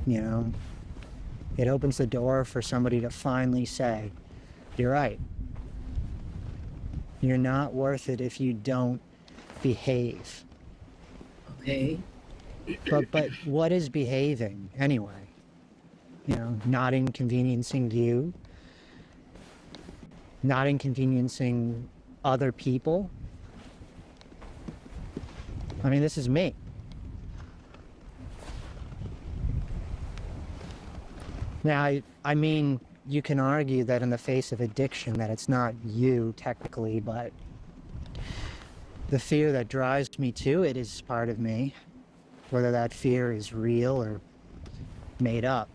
You know, it opens the door for somebody to finally say, you're right. You're not worth it if you don't behave. Okay. But what is behaving anyway? You know, not inconveniencing you, not inconveniencing other people. I mean, this is me. Now, I mean, you can argue that in the face of addiction that it's not you technically, but the fear that drives me to it is part of me, whether that fear is real or made up.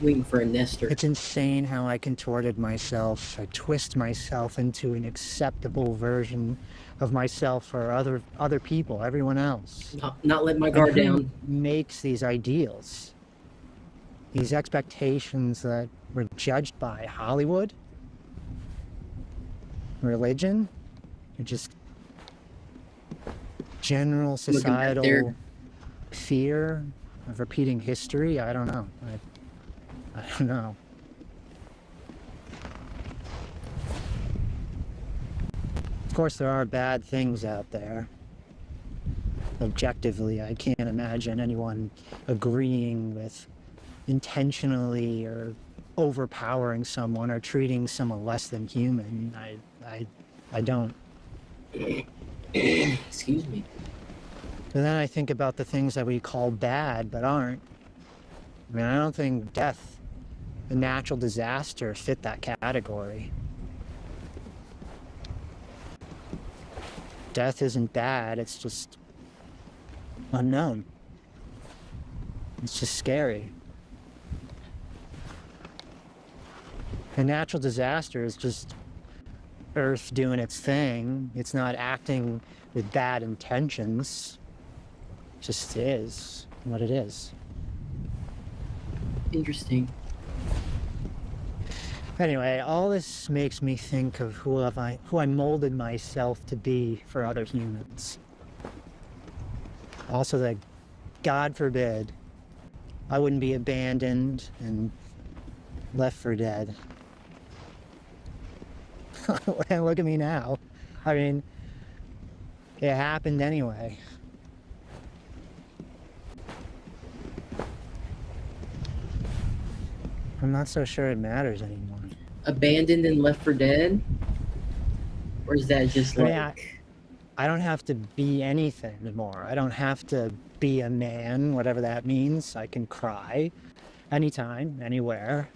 Waiting for a nester. It's insane how I contorted myself. I twist myself into an acceptable version of myself for other people, everyone else. Not let my guard And who down. makes these ideals? These expectations that we're judged by Hollywood? Religion? Or just general Looking back there. societal fear of repeating history? I don't know. I don't know. Of course, there are bad things out there. Objectively, I can't imagine anyone agreeing with intentionally or overpowering someone or treating someone less than human. I don't. Excuse me. And then I think about the things that we call bad but aren't. I mean, I don't think death, a natural disaster, fit that category. Death isn't bad, it's just unknown. It's just scary. A natural disaster is just Earth doing its thing. It's not acting with bad intentions. It just is what it is. Interesting. Anyway, all this makes me think of who I molded myself to be for other humans. Also that, God forbid, I wouldn't be abandoned and left for dead. And look at me now. I mean, it happened anyway. I'm not so sure it matters anymore. Abandoned and left for dead? Or is that just I mean, like... I don't have to be anything anymore. I don't have to be a man, whatever that means. I can cry anytime, anywhere.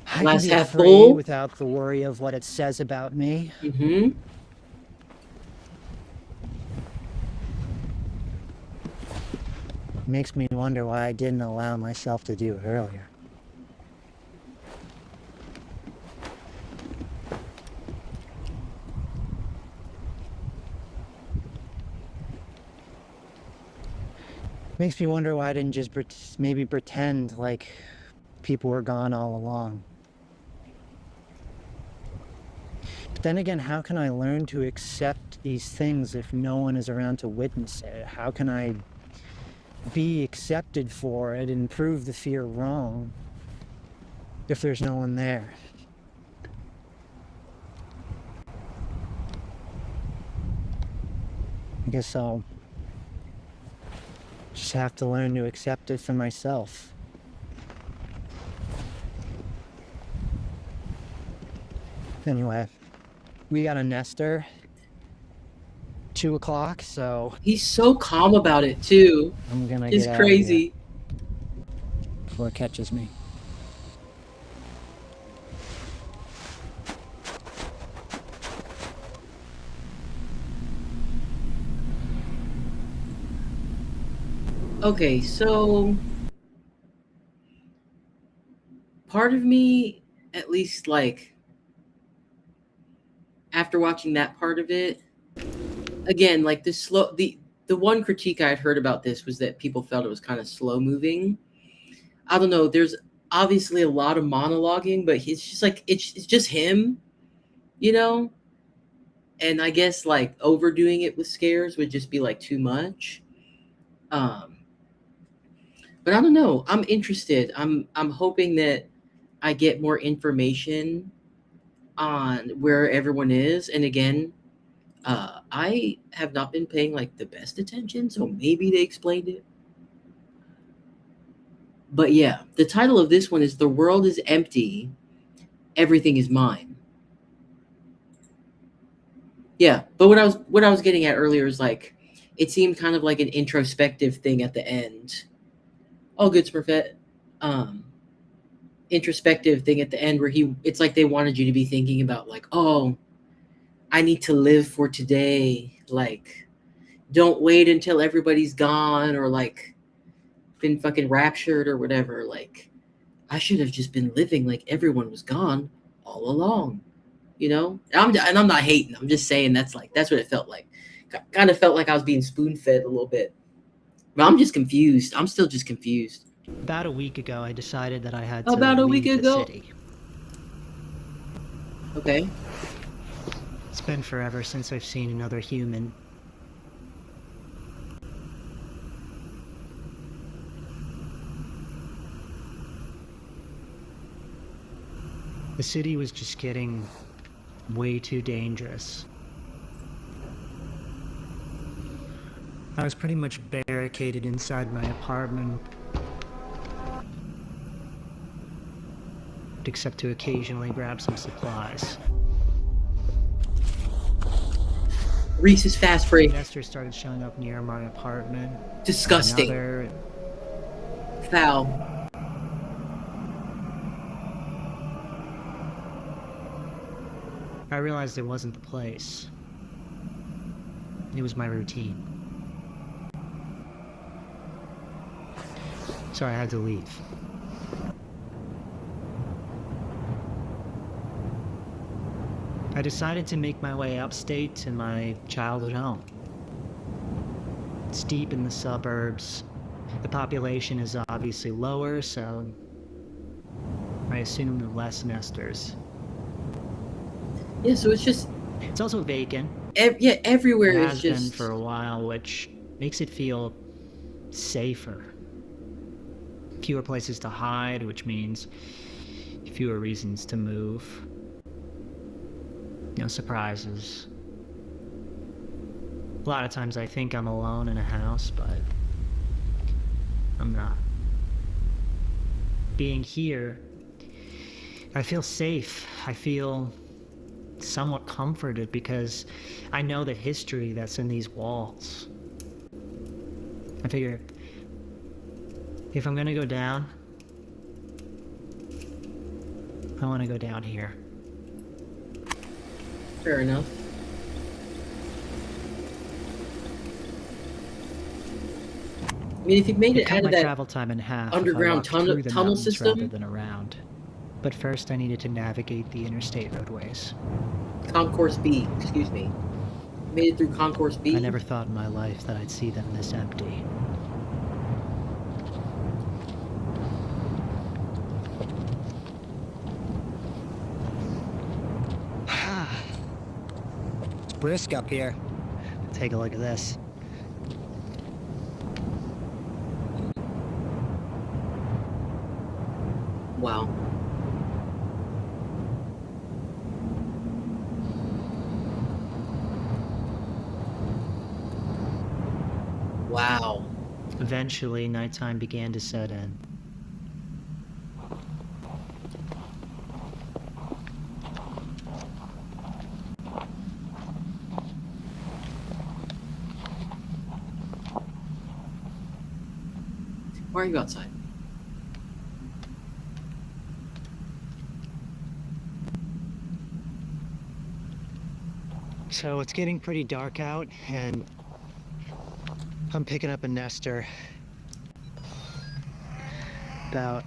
I Glass can be half free full? without the worry of what it says about me. Mm-hmm. Makes me wonder why I didn't allow myself to do it earlier. Makes me wonder why I didn't just maybe pretend like people were gone all along. But then again, how can I learn to accept these things if no one is around to witness it? How can I be accepted for it and prove the fear wrong if there's no one there? I guess I'll just have to learn to accept it for myself. Anyway, we got a nester. 2 o'clock, so He's so calm about it, too. I'm gonna It's get out of here crazy. before it catches me. Okay, so... part of me, at least, like... after watching that part of it... again, like, the one critique I had heard about this was that people felt it was kind of slow moving. I don't know, there's obviously a lot of monologuing, but it's just like, it's just him, you know? And I guess, like, overdoing it with scares would just be, like, too much. But I don't know. I'm interested. I'm hoping that I get more information on where everyone is. And again, I have not been paying like the best attention, so maybe they explained it. But yeah, the title of this one is "The World is Empty, Everything is Mine." Yeah, but what I was getting at earlier is like it seemed kind of like an introspective thing at the end. Oh, good, Smurfette. Introspective thing at the end where it's like they wanted you to be thinking about like, oh, I need to live for today. Like, don't wait until everybody's gone or like been fucking raptured or whatever. Like, I should have just been living like everyone was gone all along, you know? And I'm not hating. I'm just saying that's what it felt like. Kind of felt like I was being spoon fed a little bit. But I'm just confused. I'm still just confused. About a week ago, I decided that I had to About a leave week ago? the city. Okay. It's been forever since I've seen another human. The city was just getting way too dangerous. I was pretty much barricaded inside my apartment, except to occasionally grab some supplies. Reese's fast break. Investors started showing up near my apartment. Disgusting. Another. Foul. I realized it wasn't the place. It was my routine. so I had to leave. I decided to make my way upstate to my childhood home. It's deep in the suburbs. The population is obviously lower, so I assumed less nesters. Yeah, so it's just It's also vacant. yeah, everywhere It is has been just for a while, which makes it feel safer. Fewer places to hide, which means fewer reasons to move. No surprises. A lot of times I think I'm alone in a house, but I'm not. Being here, I feel safe. I feel somewhat comforted because I know the history that's in these walls. I figure if I'm gonna go down, I want to go down here. fair enough. I mean, if you made it Cut out my of that travel time in half if I underground walked through the tunnel mountains rather system, than around. But first I needed to navigate the interstate roadways. Concourse B, excuse me. Made it through Concourse B. I never thought in my life that I'd see them this empty. It's brisk up here. Take a look at this. Wow. Wow. Eventually, nighttime began to set in. Why are you outside? So it's getting pretty dark out, and I'm picking up a nester about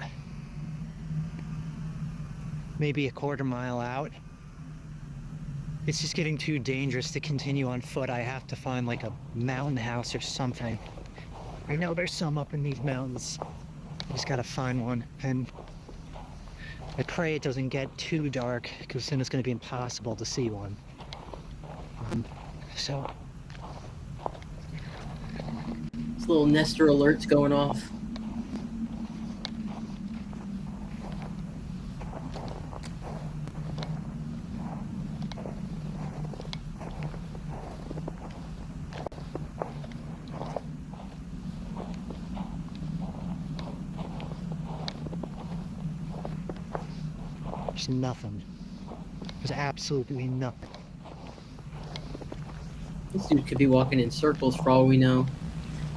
maybe a quarter mile out. It's just getting too dangerous to continue on foot. I have to find like a mountain house or something. I know there's some up in these mountains. I just gotta find one, and I pray it doesn't get too dark, because then it's gonna be impossible to see one. So This little Nestor alert's going off. there's nothing. There's absolutely nothing. This dude could be walking in circles for all we know.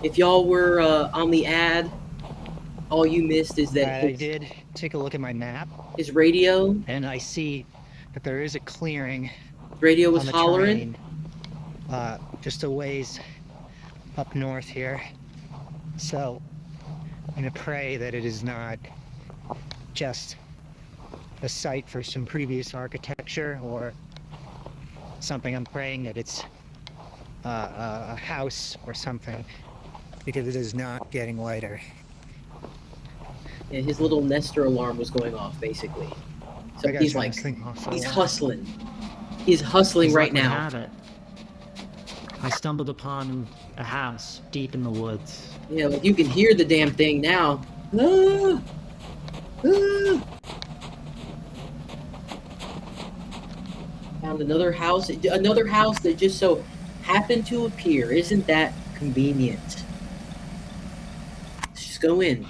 If y'all were on the ad, all you missed is that I did take a look at my map, his radio and I see that there is a clearing was on the hollering. terrain, just a ways up north here. So I'm gonna pray that it is not just a site for some previous architecture or something. I'm praying that it's a house or something, because it is not getting lighter. Yeah, his little Nestor alarm was going off, basically. So I gotta he's turn like, this thing off for a he's while. hustling. He's hustling As right luck would now. have it, I stumbled upon a house deep in the woods. Yeah, like you can hear the damn thing now. Ah! Ah! Found another house that just so happened to appear. Isn't that convenient? Let's just go in.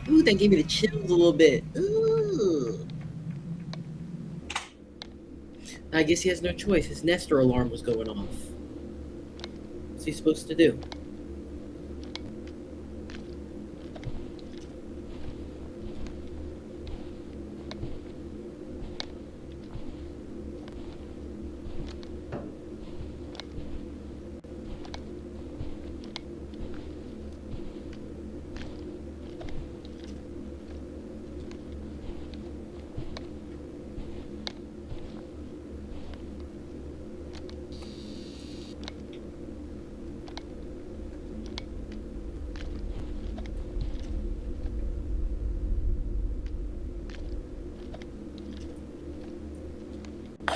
Ooh, that gave me the chills a little bit. Ooh. I guess he has no choice. His Nestor alarm was going off. What's he supposed to do?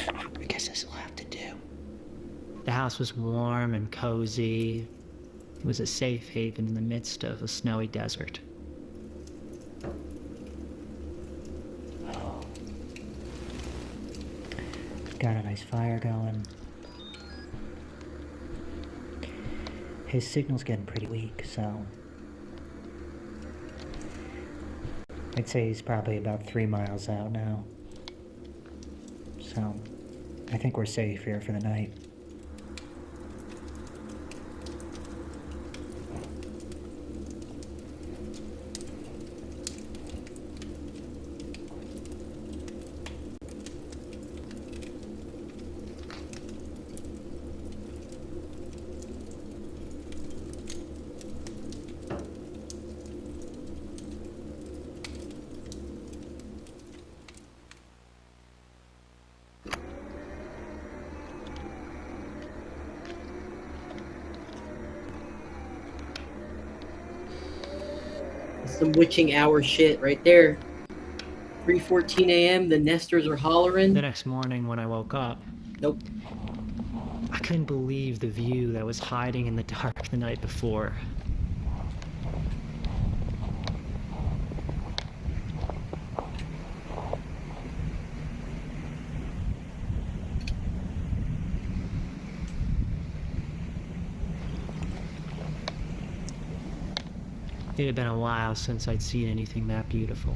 I guess this will have to do. The house was warm and cozy. It was a safe haven in the midst of a snowy desert. Oh. Got a nice fire going. His signal's getting pretty weak, so I'd say he's probably about 3 miles out now. So I think we're safe here for the night. Some witching hour shit right there. 3:14 a.m. The nesters are hollering. The next morning when I woke up, Nope. I couldn't believe the view that was hiding in the dark the night before. It had been a while since I'd seen anything that beautiful.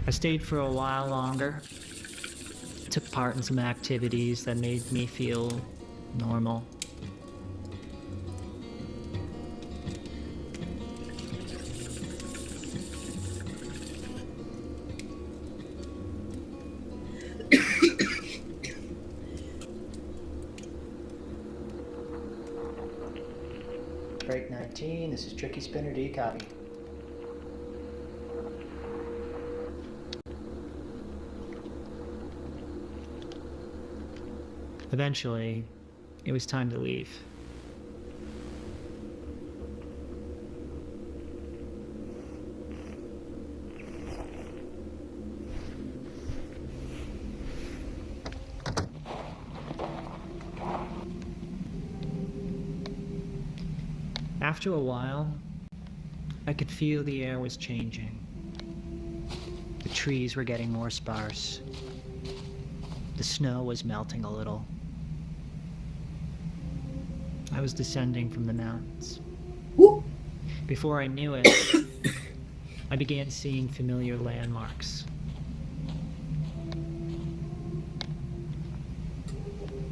I stayed for a while longer, took part in some activities that made me feel normal. Break 19, this is Tricky Spinner, D copy. Eventually, it was time to leave. After a while, I could feel the air was changing. The trees were getting more sparse. The snow was melting a little. I was descending from the mountains. Woo! Before I knew it, I began seeing familiar landmarks.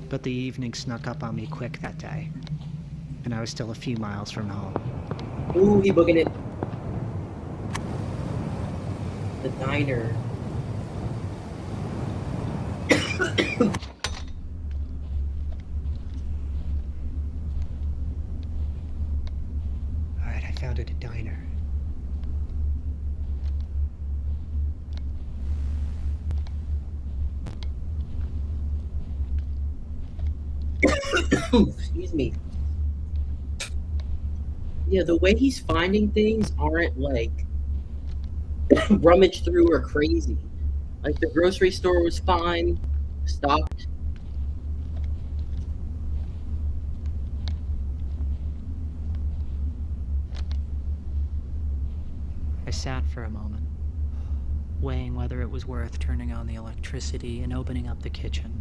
But the evening snuck up on me quick that day, and I was still a few miles from home. Ooh, he booking it. The diner. Alright, I found it, a diner. Excuse me. Yeah, the way he's finding things aren't like rummaged through or crazy. Like the grocery store was fine, stocked. I sat for a moment, weighing whether it was worth turning on the electricity and opening up the kitchen.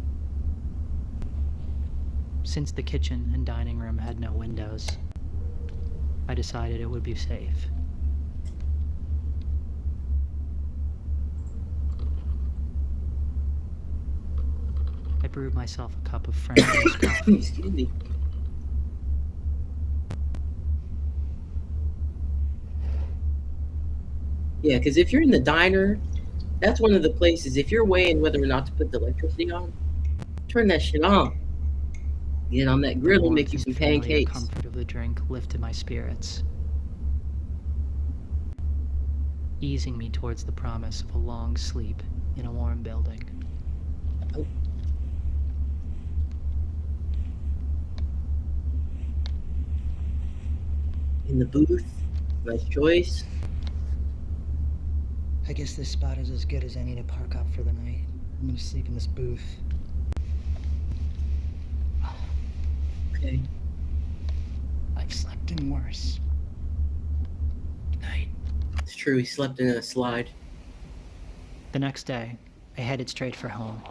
Since the kitchen and dining room had no windows, I decided it would be safe. I brewed myself a cup of French roast coffee. Excuse me. Yeah, because if you're in the diner, that's one of the places. If you're weighing whether or not to put the electricity on, turn that shit on. Get on that grill and make you some The pancakes. comfort of the drink lifted my spirits, easing me towards the promise of a long sleep in a warm building. Oh. In the booth, nice choice. I guess this spot is as good as any to park up for the night. I'm gonna sleep in this booth. Okay. I've slept in worse. Good night. It's true, he slept in a slide. The next day, I headed straight for home.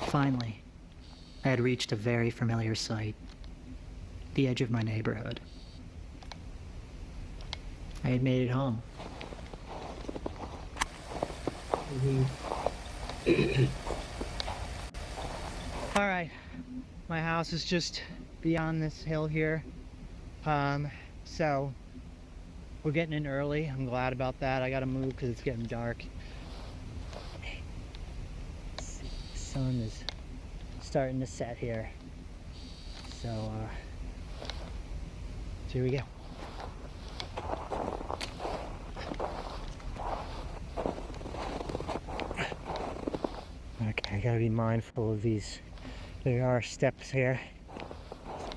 Finally, I had reached a very familiar sight, the edge of my neighborhood. I had made it home. All right, my house is just beyond this hill here. So we're getting in early. I'm glad about that. I gotta move because it's getting dark. The sun is starting to set here. So here we go. Okay, I gotta be mindful of these. There are steps here.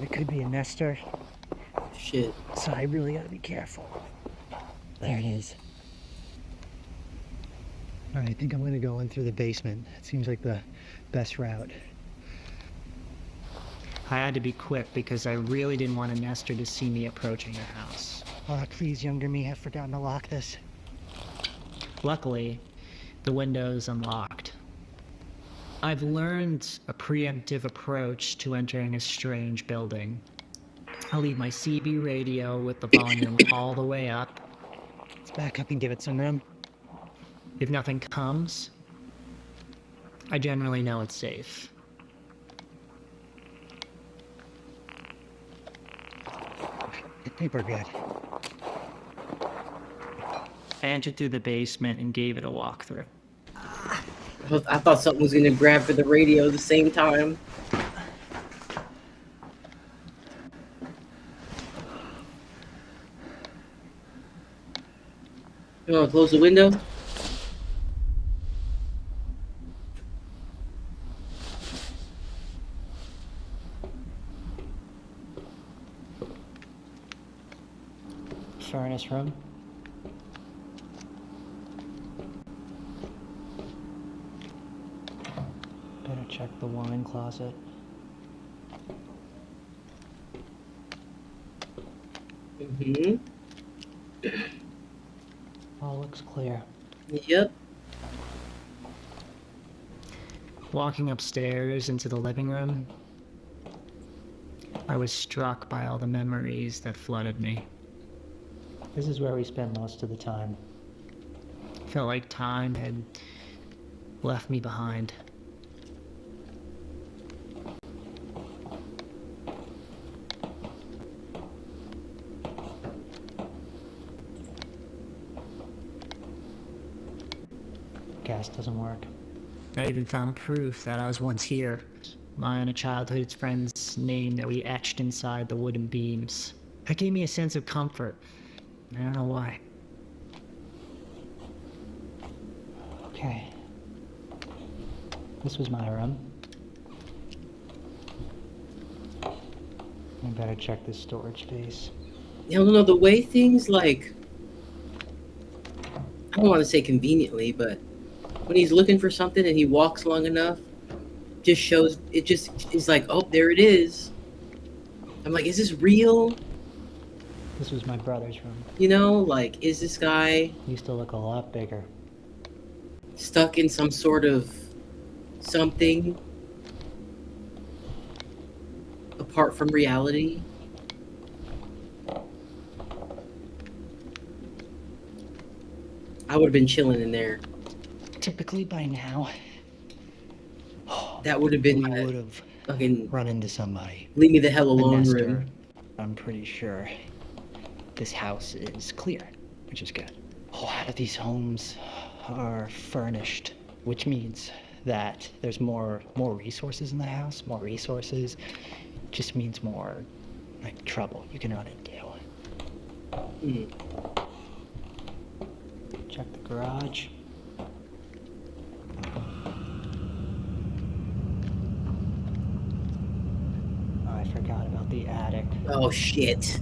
It could be a nester. Shit. So I really gotta be careful. There it is. Alright, I think I'm gonna go in through the basement. It seems like the best route. I had to be quick because I really didn't want a nester to see me approaching the house. Oh, please, younger me, I've forgotten to lock this. Luckily, the window's unlocked. I've learned a preemptive approach to entering a strange building. I'll leave my CB radio with the volume all the way up. Let's back up and give it some room. If nothing comes, I generally know it's safe. I think we're good. I entered through the basement and gave it a walkthrough. I thought something was gonna grab for the radio at the same time. You wanna close the window? Furnace room. Better check the wine closet. Mm-hmm. All looks clear. Yep. Walking upstairs into the living room, I was struck by all the memories that flooded me. This is where we spent most of the time. Felt like time had left me behind. Gas doesn't work. I even found proof that I was once here. My and a childhood friend's name that we etched inside the wooden beams. That gave me a sense of comfort. I don't know why. Okay. This was my room. I better check this storage space. I don't know, the way things like, I don't want to say conveniently, but when he's looking for something and he walks long enough, just shows, it just is like, oh, there it is. I'm like, is this real? This was my brother's room. You know, like, is this guy He used to look a lot bigger. stuck in some sort of something apart from reality? I would have been chilling in there. Typically by now, That would have been we my would have fucking run into somebody. leave me the hell A alone nester. room. I'm pretty sure this house is clear, which is good. A lot of these homes are furnished, which means that there's more resources in the house. More resources just means more like trouble you can run into. Hmm. Check the garage. Oh, I forgot about the attic. Oh shit.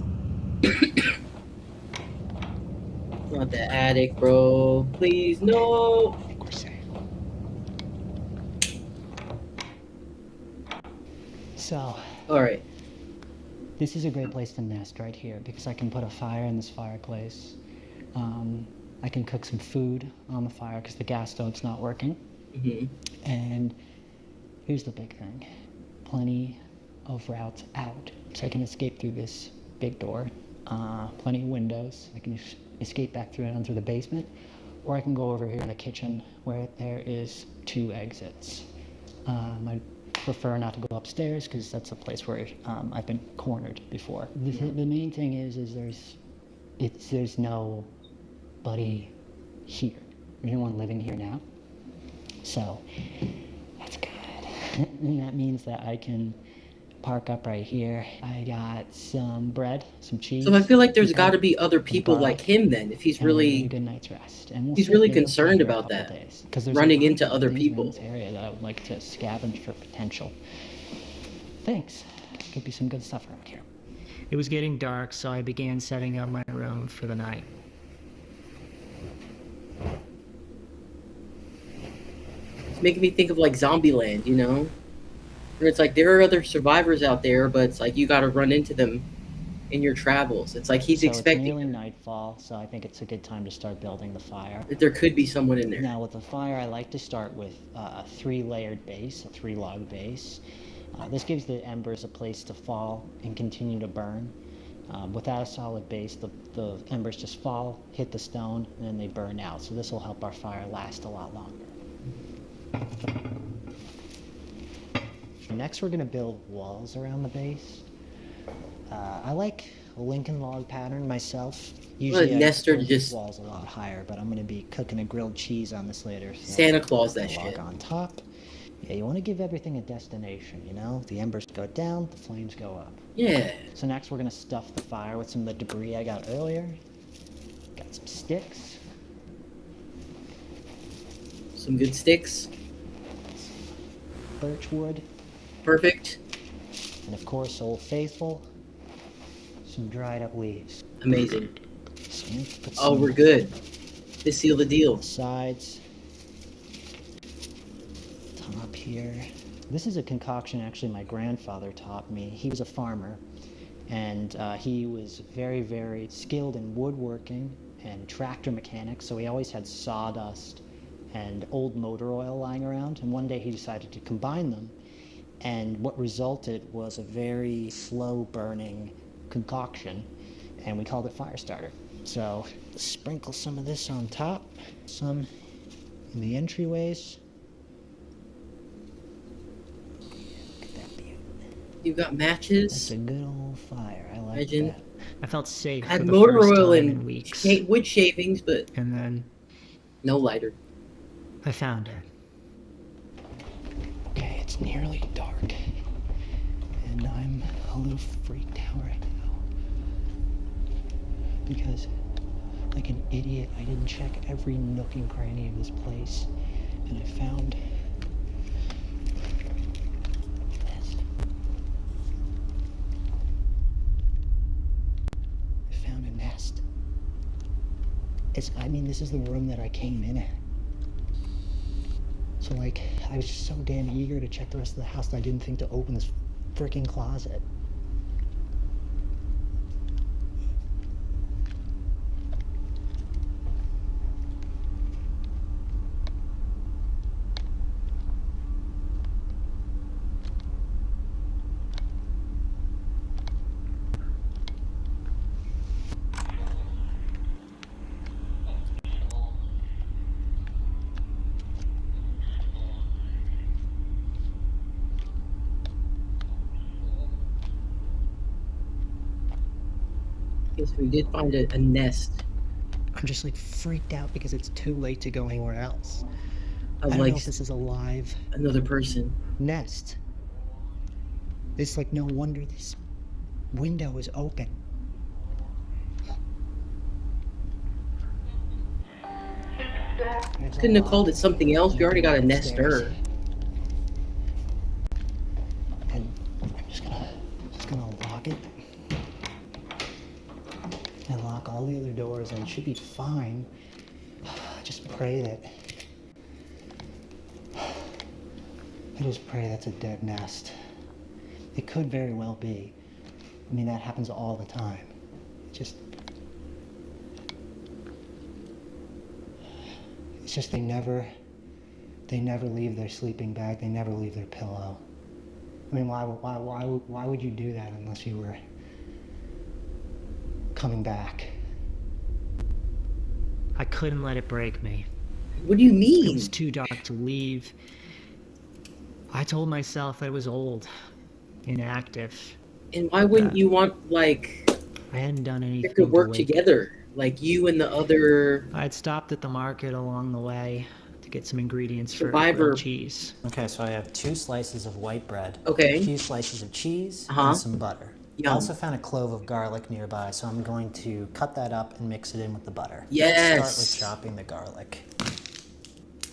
Not the attic, bro. Please, no. I think we're safe. So, All right. this is a great place to nest right here because I can put a fire in this fireplace. I can cook some food on the fire because the gas stove's not working. Mm-hmm. And here's the big thing. Plenty of routes out. So I can escape through this big door. Plenty of windows. I can escape back through it onto the basement. Or I can go over here in the kitchen where there is 2 exits. I prefer not to go upstairs because that's a place where I've been cornered before. The main thing is there's nobody here. There's no one living here now. So that's good. And that means that I can park up right here. I got some bread, some cheese. So I feel like there's some got to egg, be other some people garlic, like him then, if he's and a really good night's rest. And we'll he's sit really here concerned for a about couple that. days, 'cause there's running a bunch into of other things in people. this area that I would like to scavenge for potential. Thanks. Could be some good stuff around here. It was getting dark, so I began setting up my room for the night. It's making me think of like Zombieland, you know? Where it's like there are other survivors out there, but it's like you got to run into them in your travels. It's like he's So expecting it's nearly nightfall, so I think it's a good time to start building the fire. that there could be someone in there. Now with the fire, I like to start with a 3-layered base, a 3-log base. This gives the embers a place to fall and continue to burn. Without a solid base, the embers just fall, hit the stone, and then they burn out. So this will help our fire last a lot longer. Next, we're going to build walls around the base. I like a Lincoln log pattern myself. Usually Nestor I build just- walls a lot higher, but I'm going to be cooking a grilled cheese on this later. So Santa Claus that put a log shit. on top. Yeah, you want to give everything a destination, you know? The embers go down, the flames go up. Yeah. So next we're going to stuff the fire with some of the debris I got earlier. Got some sticks. Some good sticks. Birch wood, Perfect. and of course, Old Faithful, some dried up leaves. Amazing. So I'm gonna put Oh, some we're good. This seal the deal. sides, top here. This is a concoction actually my grandfather taught me. He was a farmer, and he was very, very skilled in woodworking and tractor mechanics, so he always had sawdust and old motor oil lying around, and one day he decided to combine them, and what resulted was a very slow burning concoction, and we called it fire starter. So sprinkle some of this on top, some in the entryways. Look at that view. You got It's matches. a good old fire. I like Imagine. that. I felt safe Had for the motor first oil time in and weeks. wood shavings, but And then no lighter. I found it. Okay, it's nearly dark, and I'm a little freaked out right now because, like an idiot, I didn't check every nook and cranny of this place, and I found this. I found a nest. I mean, this is the room that I came in at. So, like, I was just so damn eager to check the rest of the house that I didn't think to open this freaking closet. Yes, we did find a nest. I'm just, like, freaked out because it's too late to go anywhere else. I Of don't like know if this is a live another person. nest. It's like, no wonder this window is open. There's a Couldn't have lock called it something else. We already got a upstairs. nester. And I'm just gonna lock it. all the other doors, and it should be fine. I just pray that... I just pray that's a dead nest. It could very well be. I mean, that happens all the time. It's just they never leave their sleeping bag. They never leave their pillow. I mean, why would you do that unless you were coming back? I couldn't let it break me. What do you It mean? was too dark to leave. I told myself I was old, inactive. And why wouldn't you want, like, I hadn't done anything you could work to wake together? Like, you and the other... I'd stopped at the market along the way to get some ingredients for Survivor. grilled cheese. Okay, so I have 2 slices of white bread, Okay. a few slices of cheese, Uh-huh. and some butter. I Yum. also found a clove of garlic nearby, so I'm going to cut that up and mix it in with the butter. Yes. Let's start with chopping the garlic.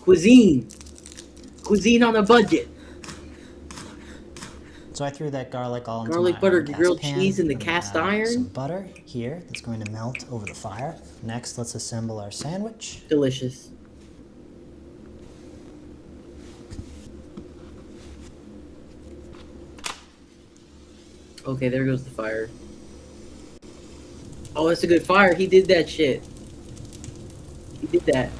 Cuisine. Cuisine on a budget. So I threw that garlic all into Garlic my butter, hard-cast grilled pan. cheese in the I'm gonna cast add iron. Some butter here that's going to melt over the fire. Next, let's assemble our sandwich. Delicious. Okay, there goes the fire. Oh, that's a good fire. He did that shit. He did that.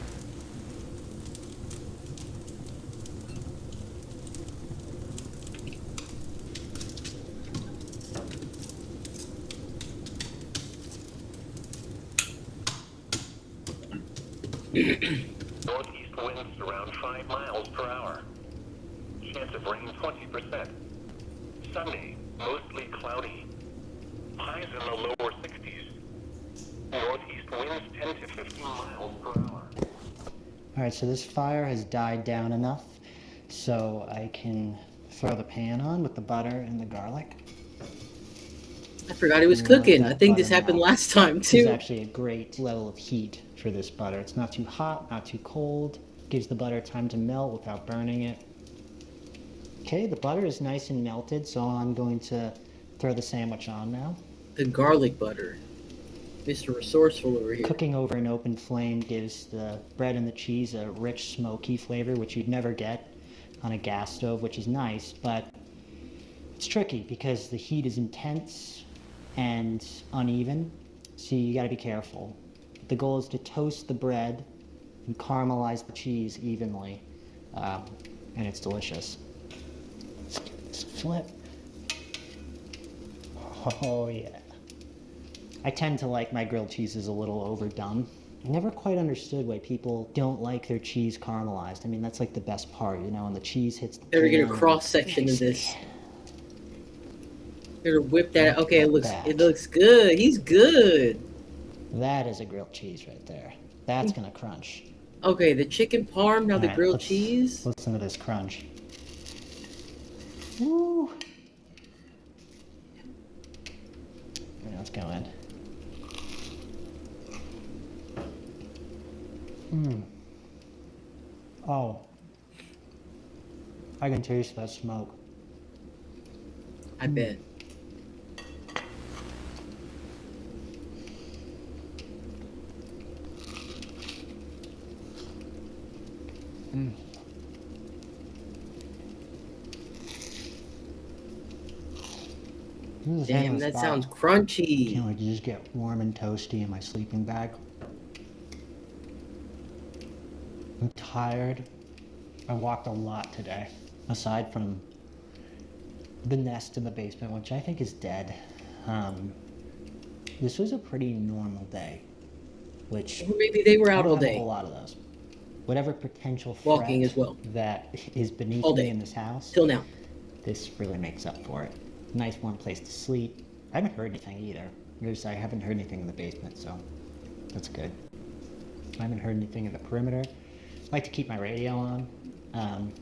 Northeast winds around 5 miles per hour. Chance of rain 20%. Sunday, mostly cloudy. Highs in the lower 60s. Northeast winds 10 to 15 miles per hour. Alright, so this fire has died down enough so I can throw the pan on with the butter and the garlic. I forgot it was And let cooking. that I think this butter happened melt. last time, This is too. actually a great level of heat for this butter. It's not too hot, not too cold. Gives the butter time to melt without burning it. Okay, the butter is nice and melted, so I'm going to throw the sandwich on now. The garlic butter. Mr. Resourceful over here. Cooking over an open flame gives the bread and the cheese a rich, smoky flavor, which you'd never get on a gas stove, which is nice, but it's tricky because the heat is intense and uneven, so you gotta be careful. The goal is to toast the bread and caramelize the cheese evenly, and it's delicious. Let's flip. Oh yeah. I tend to like my grilled cheeses a little overdone. I never quite understood why people don't like their cheese caramelized. I mean, that's like the best part, you know, when the cheese hits the They're gonna pan. cross section of this. They're gonna whip that. Okay, Look it at looks good. He's good. That is a grilled cheese right there. That's gonna crunch. Okay, the chicken parm, now the Alright, grilled let's cheese. Listen to this crunch. Woo! Okay, let's go in. Oh. I can taste that smoke. I bet. Damn, that sounds crunchy. Can't wait to just get warm and toasty in my sleeping bag. I'm tired. I walked a lot today. Aside from the nest in the basement, which I think is dead. This was a pretty normal day. Which Or maybe they were I out don't all have a day. whole lot of those. Whatever potential threat Walking as well. that is beneath All me day. in this house, Till now. this really makes up for it. Nice warm place to sleep. I haven't heard anything either. I haven't heard anything in the basement, so that's good. I haven't heard anything in the perimeter. I like to keep my radio on.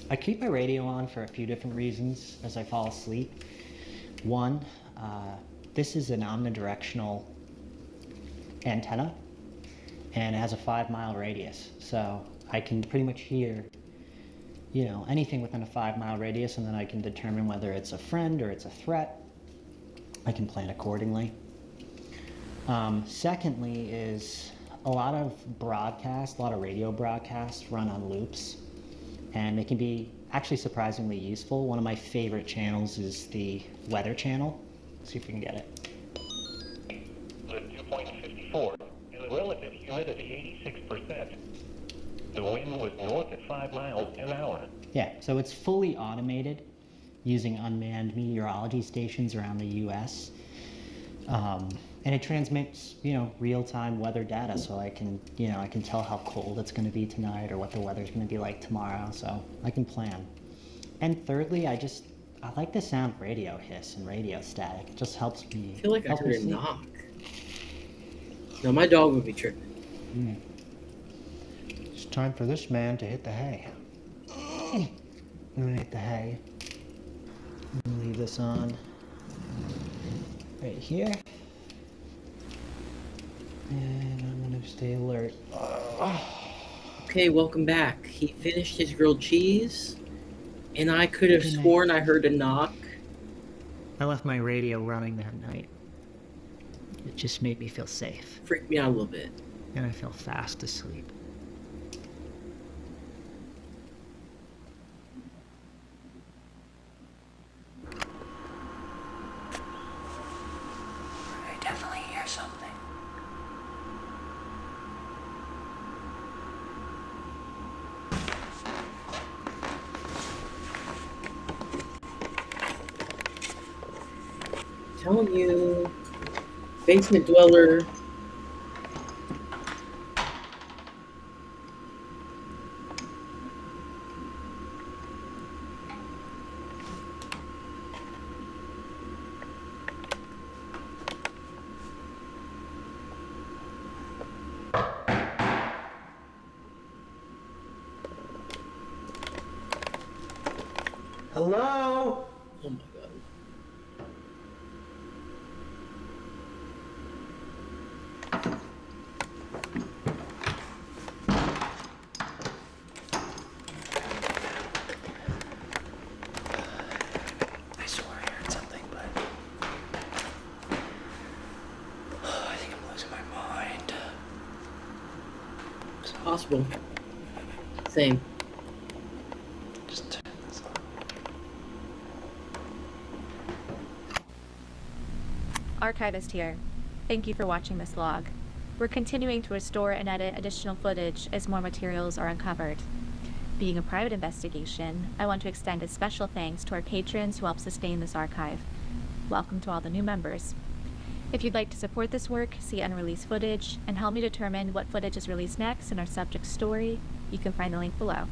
I keep my radio on for a few different reasons as I fall asleep. One, this is an omnidirectional antenna, and it has a 5-mile radius, so I can pretty much hear, you know, anything within a 5-mile radius, and then I can determine whether it's a friend or it's a threat. I can plan accordingly. Secondly is a lot of radio broadcasts run on loops, and they can be actually surprisingly useful. One of my favorite channels is the Weather Channel. Let's see if we can get it. The 2.54, and the relative humidity 86%. The wind was north at 5 miles an hour. Yeah, so it's fully automated using unmanned meteorology stations around the U.S. And it transmits, real-time weather data, so I can tell how cold it's going to be tonight or what the weather's going to be like tomorrow, so I can plan. And thirdly, I like the sound of radio hiss and radio static. It just helps me. I feel like I help me heard a sleep. knock. No, my dog would be tripping. It's time for this man to hit the hay. I'm gonna hit the hay. I'm gonna leave this on right here. And I'm gonna stay alert. Okay, welcome back. He finished his grilled cheese, and I could have sworn I heard a knock. I left my radio running that night. It just made me feel safe, Freaked me out a little bit. and I fell fast asleep. I definitely hear something. Telling you, basement dweller. Hello? Oh my god. I swear I heard something, but I think I'm losing my mind. Possible. Same. Just turn this on. Archivist here. Thank you for watching this log. We're continuing to restore and edit additional footage as more materials are uncovered. Being a private investigation, I want to extend a special thanks to our patrons who help sustain this archive. Welcome to all the new members. If you'd like to support this work, see unreleased footage, and help me determine what footage is released next in our subject story, you can find the link below.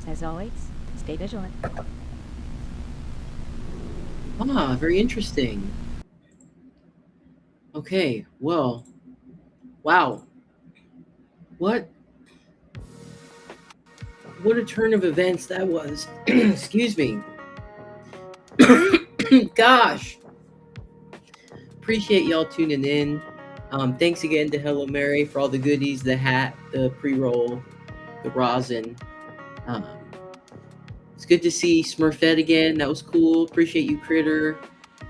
As always, stay vigilant. Ah, very interesting. Okay, well, wow. What a turn of events that was. Excuse me. Gosh. Appreciate y'all tuning in. Thanks again to Hello Mary for all the goodies, the hat, the pre-roll, the rosin. It's good to see Smurfette again. That was cool. Appreciate you, Critter,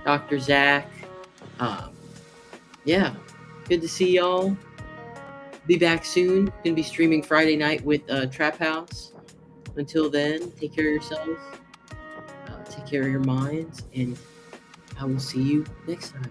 Dr. Zach. Yeah, good to see y'all. Be back soon. Gonna be streaming Friday night with Trap House. Until then, take care of yourselves. Take care of your minds, and I will see you next time.